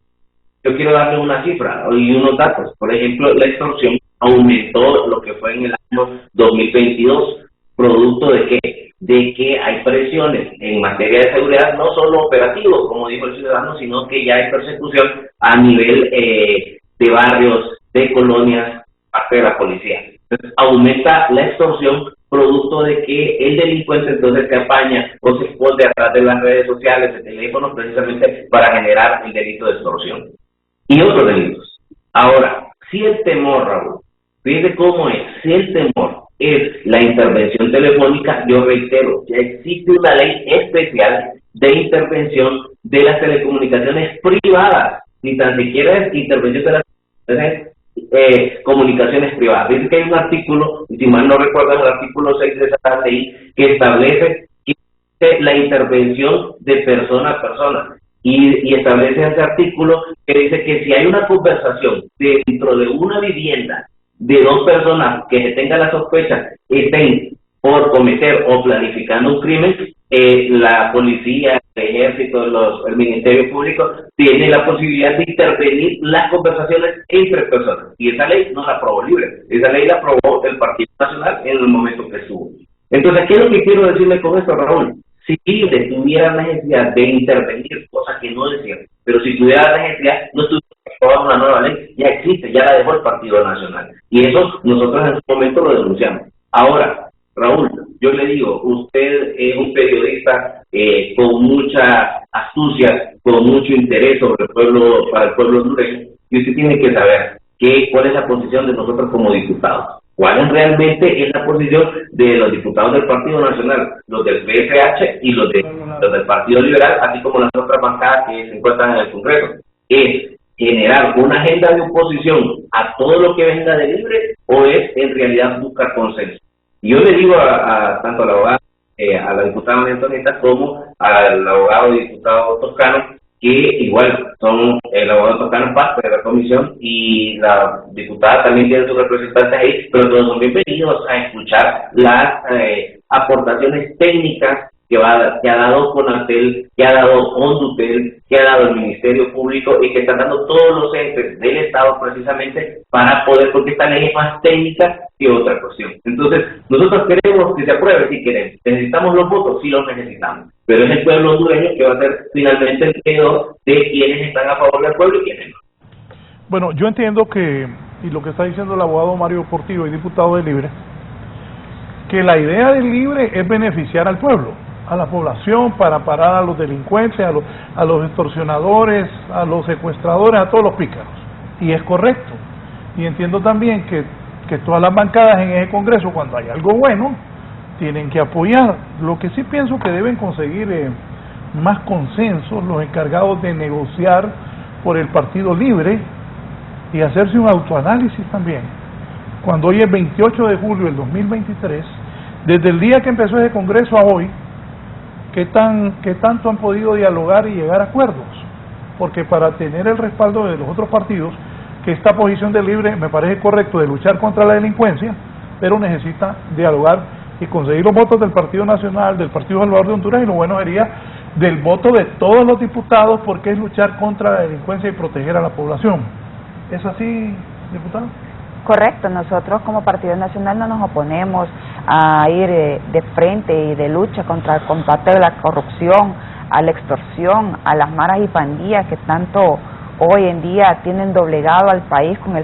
Speaker 7: yo quiero darle una cifra y unos datos. Por ejemplo, la extorsión aumentó lo que fue en el año 2022, producto de qué? De que hay presiones en materia de seguridad, no solo operativos, como dijo el ciudadano, sino que ya hay persecución a nivel de barrios, de colonias, parte de la policía. Entonces, aumenta la extorsión producto de que el delincuente entonces se apaña o se esconde atrás de las redes sociales, de teléfonos, precisamente para generar el delito de extorsión y otros delitos. Ahora, si el temor, Raúl, fíjese cómo es, si el temor es la intervención telefónica, yo reitero, ya existe una ley especial de intervención de las telecomunicaciones privadas, ni tan siquiera es intervención de las comunicaciones privadas. Dice que hay un artículo, y si mal no recuerdo, el artículo 6 de esa ley, que establece que la intervención de persona a persona, y establece ese artículo que dice que si hay una conversación dentro de una vivienda de 2 personas que se tenga la sospecha estén por cometer o planificando un crimen, la policía, el ejército, el Ministerio Público tiene la posibilidad de intervenir las conversaciones entre personas. Y esa ley no la aprobó Libre, esa ley la aprobó el Partido Nacional en el momento que estuvo. Entonces, ¿qué es lo que quiero decirle con esto, Raúl? Si Libre tuviera la necesidad de intervenir, cosa que no decía, pero si tuviera la necesidad, no estuviera aprobando una nueva ley, ya existe, ya la dejó el Partido Nacional. Y eso nosotros en su momento lo denunciamos. Ahora, Raúl, yo le digo, usted es un periodista con mucha astucia, con mucho interés sobre el pueblo, para el pueblo hondureño, y usted tiene que saber cuál es la posición de nosotros como diputados. ¿Cuál realmente es la posición de los diputados del Partido Nacional, los del PFH y los del Partido Liberal, así como las otras bancadas que se encuentran en el Congreso? Es generar una agenda de oposición a todo lo que venga de Libre, o es en realidad buscar consenso. Y yo le digo tanto a la abogada, a la diputada María Antonieta, como al abogado y diputado Toscano, que igual son el abogado Toscano Paz de la comisión y la diputada también tiene sus representantes ahí, pero todos son bienvenidos a escuchar las aportaciones técnicas que ha dado Conatel, que ha dado Condutel, que ha dado el Ministerio Público y que están dando todos los entes del Estado precisamente para poder, porque esta ley es más técnica que otra cuestión. Entonces, nosotros queremos que se apruebe, si queremos. ¿Necesitamos los votos? Sí los necesitamos. Pero es el pueblo hondureño que va a ser finalmente el creador de quienes están a favor del pueblo y quienes no.
Speaker 4: Bueno, yo entiendo que, y lo que está diciendo el abogado Mario Portillo y diputado de Libre, que la idea del Libre es beneficiar al pueblo, a la población, para parar a los delincuentes, a los extorsionadores, a los secuestradores, a todos los pícaros. Y es correcto. Y entiendo también que todas las bancadas en ese Congreso, cuando hay algo bueno, tienen que apoyar. Lo que sí pienso que deben conseguir más consensos los encargados de negociar por el Partido Libre y hacerse un autoanálisis también. Cuando hoy es 28 de julio del 2023, desde el día que empezó ese Congreso a hoy, ¿qué tanto han podido dialogar y llegar a acuerdos? Porque para tener el respaldo de los otros partidos, que esta posición del Libre me parece correcto de luchar contra la delincuencia, pero necesita dialogar y conseguir los votos del Partido Nacional, del Partido Salvador de Honduras, y lo bueno sería del voto de todos los diputados, porque es luchar contra la delincuencia y proteger a la población. ¿Es así, diputado?
Speaker 5: Correcto, nosotros como Partido Nacional no nos oponemos a ir de frente y de lucha contra el combate de la corrupción, a la extorsión, a las maras y pandillas que tanto hoy en día tienen doblegado al país con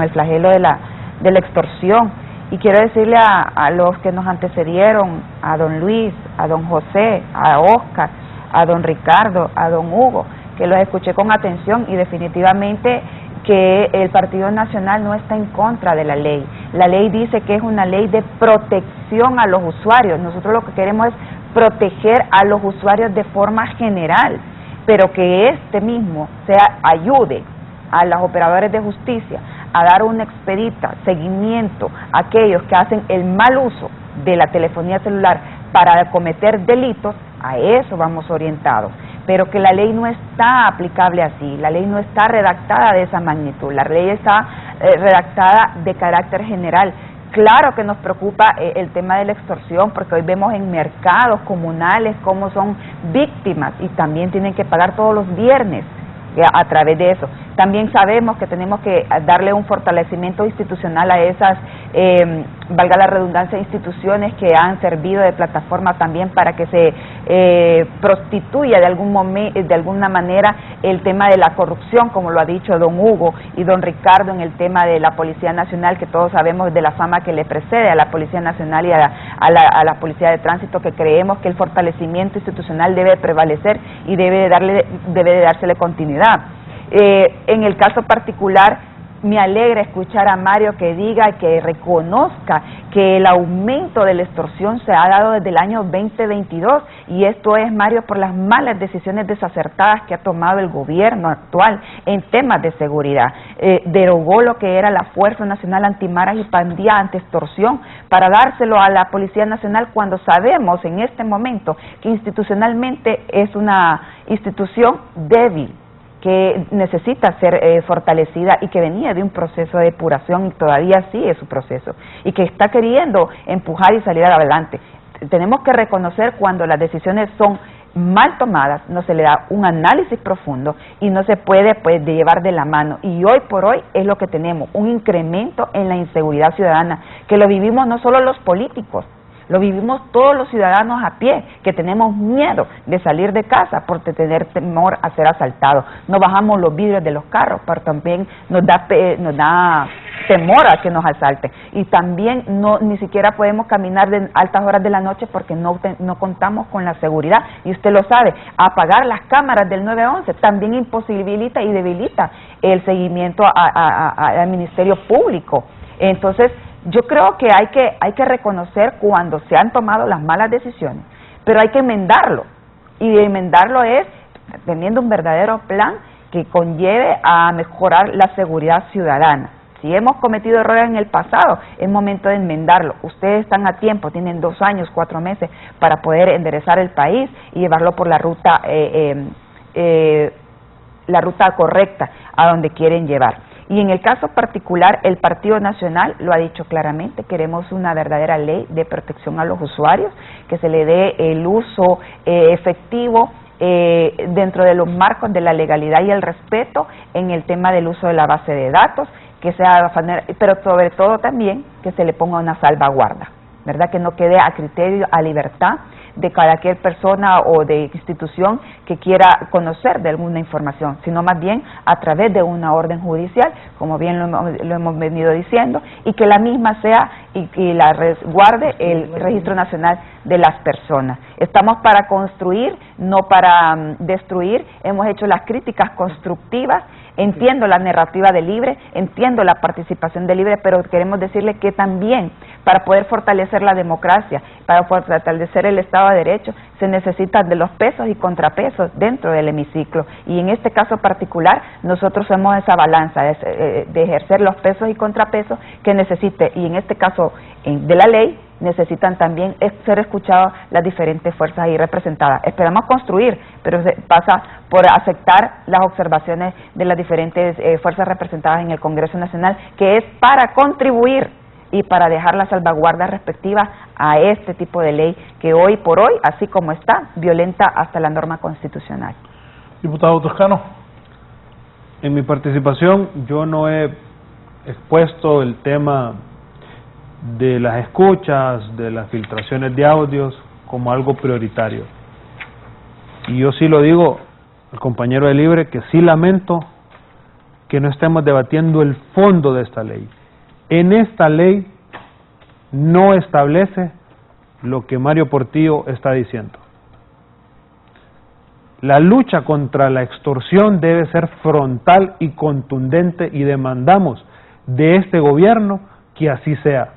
Speaker 5: el flagelo de la extorsión. Y quiero decirle a los que nos antecedieron, a don Luis, a don José, a Oscar, a don Ricardo, a don Hugo, que los escuché con atención y definitivamente que el Partido Nacional no está en contra de la ley. La ley dice que es una ley de protección a los usuarios. Nosotros lo que queremos es proteger a los usuarios de forma general, pero que este mismo ayude a los operadores de justicia a dar una expedita seguimiento a aquellos que hacen el mal uso de la telefonía celular para cometer delitos. A eso vamos orientados, pero que la ley no está aplicable así, la ley no está redactada de esa magnitud, la ley está redactada de carácter general. Claro que nos preocupa el tema de la extorsión, porque hoy vemos en mercados comunales cómo son víctimas y también tienen que pagar todos los viernes a través de eso. También sabemos que tenemos que darle un fortalecimiento institucional a esas, valga la redundancia, instituciones que han servido de plataforma también para que se prostituya de alguna manera el tema de la corrupción, como lo ha dicho don Hugo y don Ricardo en el tema de la Policía Nacional, que todos sabemos de la fama que le precede a la Policía Nacional y a la Policía de Tránsito, que creemos que el fortalecimiento institucional debe prevalecer y debe de dársele continuidad. En el caso particular, me alegra escuchar a Mario que diga, que reconozca que el aumento de la extorsión se ha dado desde el año 2022, y esto es, Mario, por las malas decisiones desacertadas que ha tomado el gobierno actual en temas de seguridad. Derogó lo que era la Fuerza Nacional Antimaras y Pandillas Anti-Extorsión para dárselo a la Policía Nacional, cuando sabemos en este momento que institucionalmente es una institución débil, que necesita ser fortalecida y que venía de un proceso de depuración y todavía sigue su proceso y que está queriendo empujar y salir adelante. Tenemos que reconocer cuando las decisiones son mal tomadas, no se le da un análisis profundo y no se puede llevar de la mano, y hoy por hoy es lo que tenemos, un incremento en la inseguridad ciudadana, que lo vivimos no solo los políticos, lo vivimos todos los ciudadanos a pie, que tenemos miedo de salir de casa por tener temor a ser asaltados. No bajamos los vidrios de los carros, pero también nos da temor a que nos asalten. Y también ni siquiera podemos caminar de altas horas de la noche porque no contamos con la seguridad. Y usted lo sabe, apagar las cámaras del 911 también imposibilita y debilita el seguimiento al Ministerio Público. Entonces, yo creo que hay que reconocer cuando se han tomado las malas decisiones, pero hay que enmendarlo, y enmendarlo es teniendo un verdadero plan que conlleve a mejorar la seguridad ciudadana. Si hemos cometido errores en el pasado, es momento de enmendarlo. Ustedes están a tiempo, tienen 2 años, 4 meses para poder enderezar el país y llevarlo por la ruta la ruta correcta a donde quieren llevar. Y en el caso particular, el Partido Nacional lo ha dicho claramente, queremos una verdadera ley de protección a los usuarios, que se le dé el uso efectivo dentro de los marcos de la legalidad y el respeto en el tema del uso de la base de datos, que sea, pero sobre todo también que se le ponga una salvaguarda, ¿verdad? Que no quede a criterio, a libertad de cualquier persona o de institución que quiera conocer de alguna información, sino más bien a través de una orden judicial, como bien lo hemos venido diciendo, y que la misma sea y la resguarde el Registro Nacional de las Personas. Estamos para construir, no para destruir. Hemos hecho las críticas constructivas. Entiendo la narrativa de Libre, entiendo la participación de Libre, pero queremos decirle que también para poder fortalecer la democracia, para fortalecer el Estado de Derecho, se necesitan de los pesos y contrapesos dentro del hemiciclo. Y en este caso particular, nosotros somos esa balanza de ejercer los pesos y contrapesos que necesite, y en este caso de la ley, necesitan también ser escuchadas las diferentes fuerzas ahí representadas. Esperamos construir, pero pasa por aceptar las observaciones de las diferentes fuerzas representadas en el Congreso Nacional, que es para contribuir y para dejar la salvaguarda respectiva a este tipo de ley que hoy por hoy, así como está, violenta hasta la norma constitucional.
Speaker 4: Diputado Toscano.
Speaker 6: En mi participación yo no he expuesto el tema de las escuchas, de las filtraciones de audios como algo prioritario. Y yo sí lo digo al compañero de Libre, que sí lamento que no estemos debatiendo el fondo de esta ley. En esta ley no establece lo que Mario Portillo está diciendo. La lucha contra la extorsión debe ser frontal y contundente, y demandamos de este gobierno que así sea,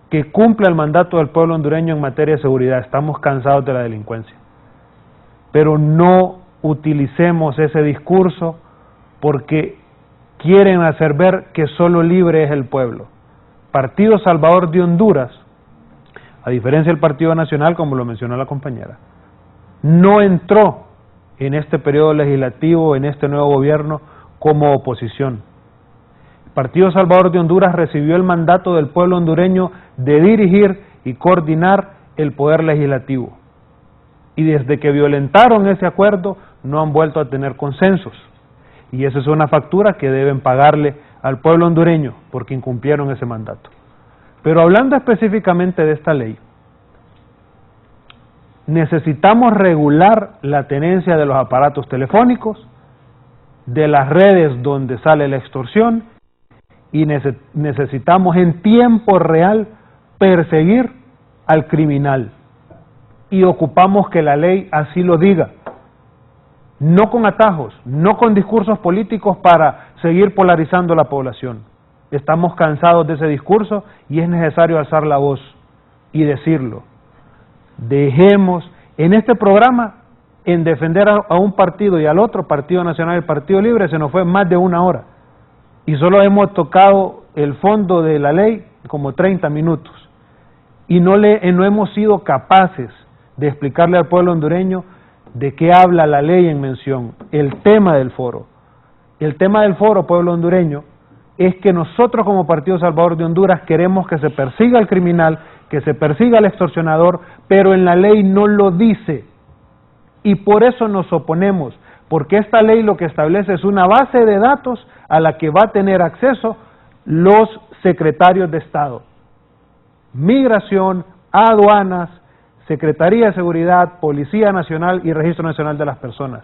Speaker 6: que cumpla el mandato del pueblo hondureño en materia de seguridad. Estamos cansados de la delincuencia, pero no utilicemos ese discurso porque quieren hacer ver que solo Libre es el pueblo. Partido Salvador de Honduras, a diferencia del Partido Nacional, como lo mencionó la compañera, no entró en este periodo legislativo, en este nuevo gobierno, como oposición. El Partido Salvador de Honduras recibió el mandato del pueblo hondureño de dirigir y coordinar el poder legislativo. Y desde que violentaron ese acuerdo, no han vuelto a tener consensos. Y esa es una factura que deben pagarle al pueblo hondureño, porque incumplieron ese mandato. Pero hablando específicamente de esta ley, necesitamos regular la tenencia de los aparatos telefónicos, de las redes donde sale la extorsión, y necesitamos en tiempo real perseguir al criminal. Y ocupamos que la ley así lo diga, no con atajos, no con discursos políticos para seguir polarizando la población. Estamos cansados de ese discurso y es necesario alzar la voz y decirlo. Dejemos en este programa, en defender a un partido y al otro, Partido Nacional y Partido Libre, se nos fue más de una hora y solo hemos tocado el fondo de la ley como 30 minutos y no hemos sido capaces de explicarle al pueblo hondureño de qué habla la ley en mención, el tema del foro. El tema del foro, pueblo hondureño, es que nosotros como Partido Salvador de Honduras queremos que se persiga al criminal, que se persiga al extorsionador, pero en la ley no lo dice. Y por eso nos oponemos, porque esta ley lo que establece es una base de datos a la que va a tener acceso los secretarios de Estado. Migración, aduanas, Secretaría de Seguridad, Policía Nacional y Registro Nacional de las Personas.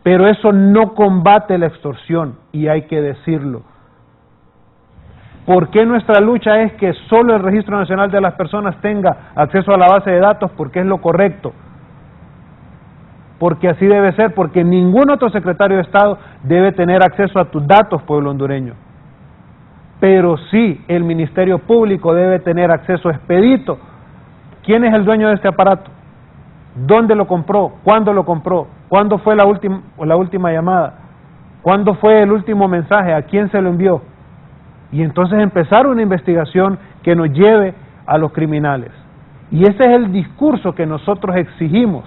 Speaker 6: Pero eso no combate la extorsión, y hay que decirlo. ¿Por qué nuestra lucha es que solo el Registro Nacional de las Personas tenga acceso a la base de datos? Porque es lo correcto. Porque así debe ser, porque ningún otro secretario de Estado debe tener acceso a tus datos, pueblo hondureño. Pero sí, el Ministerio Público debe tener acceso expedito. ¿Quién es el dueño de este aparato? ¿Dónde lo compró? ¿Cuándo lo compró? ¿Cuándo fue la última llamada? ¿Cuándo fue el último mensaje? ¿A quién se lo envió? Y entonces empezar una investigación que nos lleve a los criminales. Y ese es el discurso que nosotros exigimos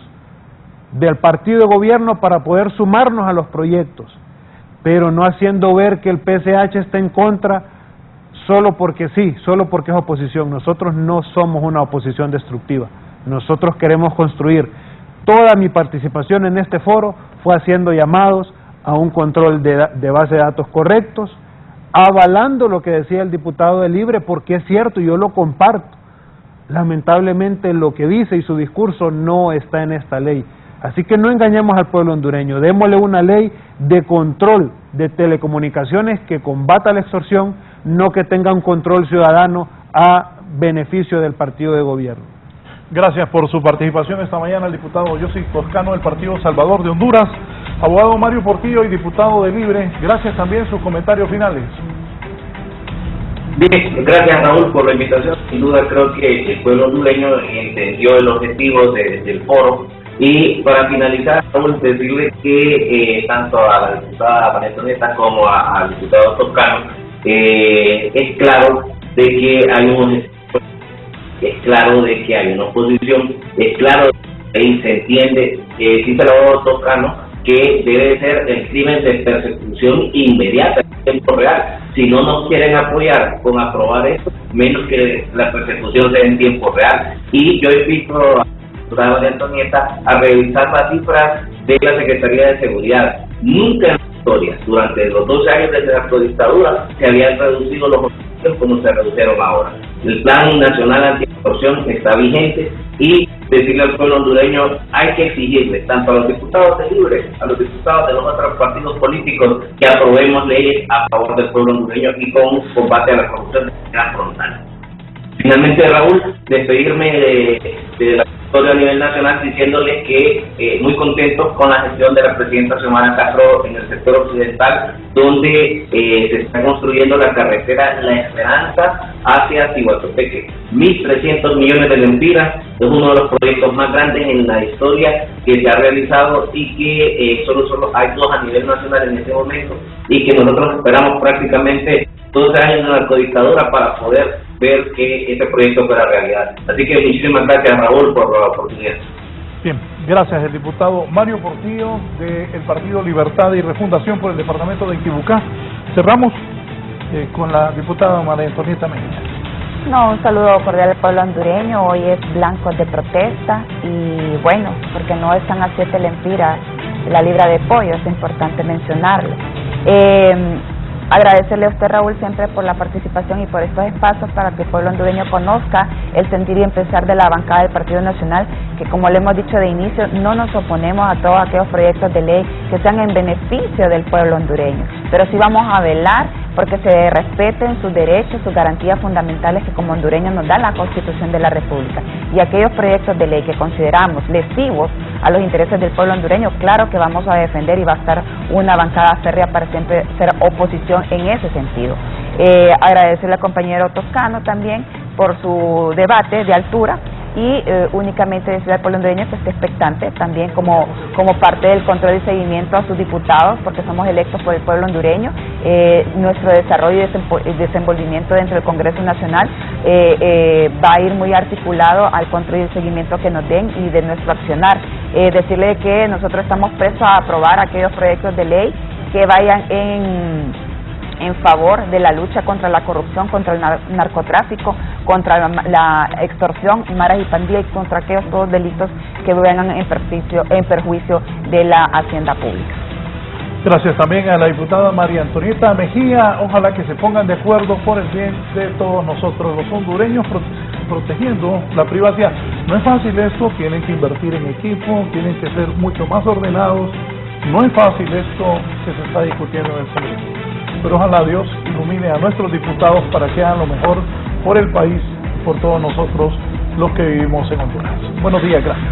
Speaker 6: del partido de gobierno para poder sumarnos a los proyectos, pero no haciendo ver que el PCH está en contra solo porque sí, solo porque es oposición. Nosotros no somos una oposición destructiva, nosotros queremos construir. Toda mi participación en este foro fue haciendo llamados a un control de base de datos correctos, avalando lo que decía el diputado de Libre, porque es cierto, yo lo comparto. Lamentablemente lo que dice y su discurso no está en esta ley. Así que no engañemos al pueblo hondureño, démosle una ley de control de telecomunicaciones que combata la extorsión, no que tenga un control ciudadano a beneficio del partido de gobierno.
Speaker 4: Gracias por su participación esta mañana el diputado Yossi Toscano del Partido Salvador de Honduras, abogado Mario Portillo y diputado de Libre. Gracias también, sus comentarios finales.
Speaker 7: Bien, gracias Raúl por la invitación. Sin duda creo que el pueblo hondureño entendió el objetivo del foro. Y para finalizar, Raúl, decirle que tanto a la diputada María Antonieta como al diputado Toscano, es claro de que hay un objetivo, es claro de que hay una oposición, es claro y se entiende, sí se lo Toscano, que debe ser el crimen de persecución inmediata en tiempo real. Si no nos quieren apoyar con aprobar esto, menos que la persecución sea en tiempo real. Y yo invito a la diputada María Antonieta a revisar las cifras de la Secretaría de Seguridad. Nunca en la historia, durante los 12 años de la narcodictadura, se habían reducido los homicidios como se reducieron ahora. El Plan Nacional Antiextorsión está vigente y decirle al pueblo hondureño, hay que exigirle tanto a los diputados de Libre, a los diputados de los otros partidos políticos, que aprobemos leyes a favor del pueblo hondureño y con combate a la corrupción de manera frontal. Finalmente, Raúl, despedirme de la historia a nivel nacional diciéndoles que muy contentos con la gestión de la presidenta Xiomara Castro en el sector occidental, donde se está construyendo la carretera La Esperanza hacia Ciguatopeque. 1.300 millones de lempiras, es uno de los proyectos más grandes en la historia que se ha realizado y que solo hay 2 a nivel nacional en este momento y que nosotros esperamos prácticamente 12 años de narcodictadura para poder ver que este proyecto fuera realidad. Así que muchísimas gracias, Raúl, por la oportunidad.
Speaker 4: Bien, gracias el diputado Mario Portillo del Partido Libertad y Refundación por el departamento de Intibucá. Cerramos con la diputada María Antonieta Mejía.
Speaker 5: No, un saludo cordial al pueblo hondureño. Hoy es blanco de protesta y bueno, porque no están a 7 lempiras la libra de pollo, es importante mencionarlo. Agradecerle a usted, Raúl, siempre por la participación y por estos espacios para que el pueblo hondureño conozca el sentir y empezar de la bancada del Partido Nacional, que como le hemos dicho de inicio, no nos oponemos a todos aquellos proyectos de ley que sean en beneficio del pueblo hondureño, pero sí vamos a velar porque se respeten sus derechos, sus garantías fundamentales que como hondureños nos da la Constitución de la República. Y aquellos proyectos de ley que consideramos lesivos a los intereses del pueblo hondureño, claro que vamos a defender y va a estar una bancada férrea para siempre ser oposición en ese sentido. Agradecerle al compañero Toscano también por su debate de altura y únicamente decirle al pueblo hondureño que esté expectante también como parte del control y seguimiento a sus diputados, porque somos electos por el pueblo hondureño. Nuestro desarrollo y desenvolvimiento dentro del Congreso Nacional va a ir muy articulado al control y el seguimiento que nos den y de nuestro accionar. Decirle que nosotros estamos prestos a aprobar aquellos proyectos de ley que vayan en favor de la lucha contra la corrupción, contra el narcotráfico, contra la extorsión, maras y pandillas y contra aquellos todos delitos que vengan en perjuicio de la hacienda pública.
Speaker 4: Gracias también a la diputada María Antonieta Mejía. Ojalá que se pongan de acuerdo por el bien de todos nosotros los hondureños, protegiendo la privacidad. No es fácil esto, tienen que invertir en equipo, tienen que ser mucho más ordenados. No es fácil esto que se está discutiendo en el Congreso. Pero ojalá Dios ilumine a nuestros diputados para que hagan lo mejor por el país, por todos nosotros los que vivimos en Honduras. Buenos días, gracias.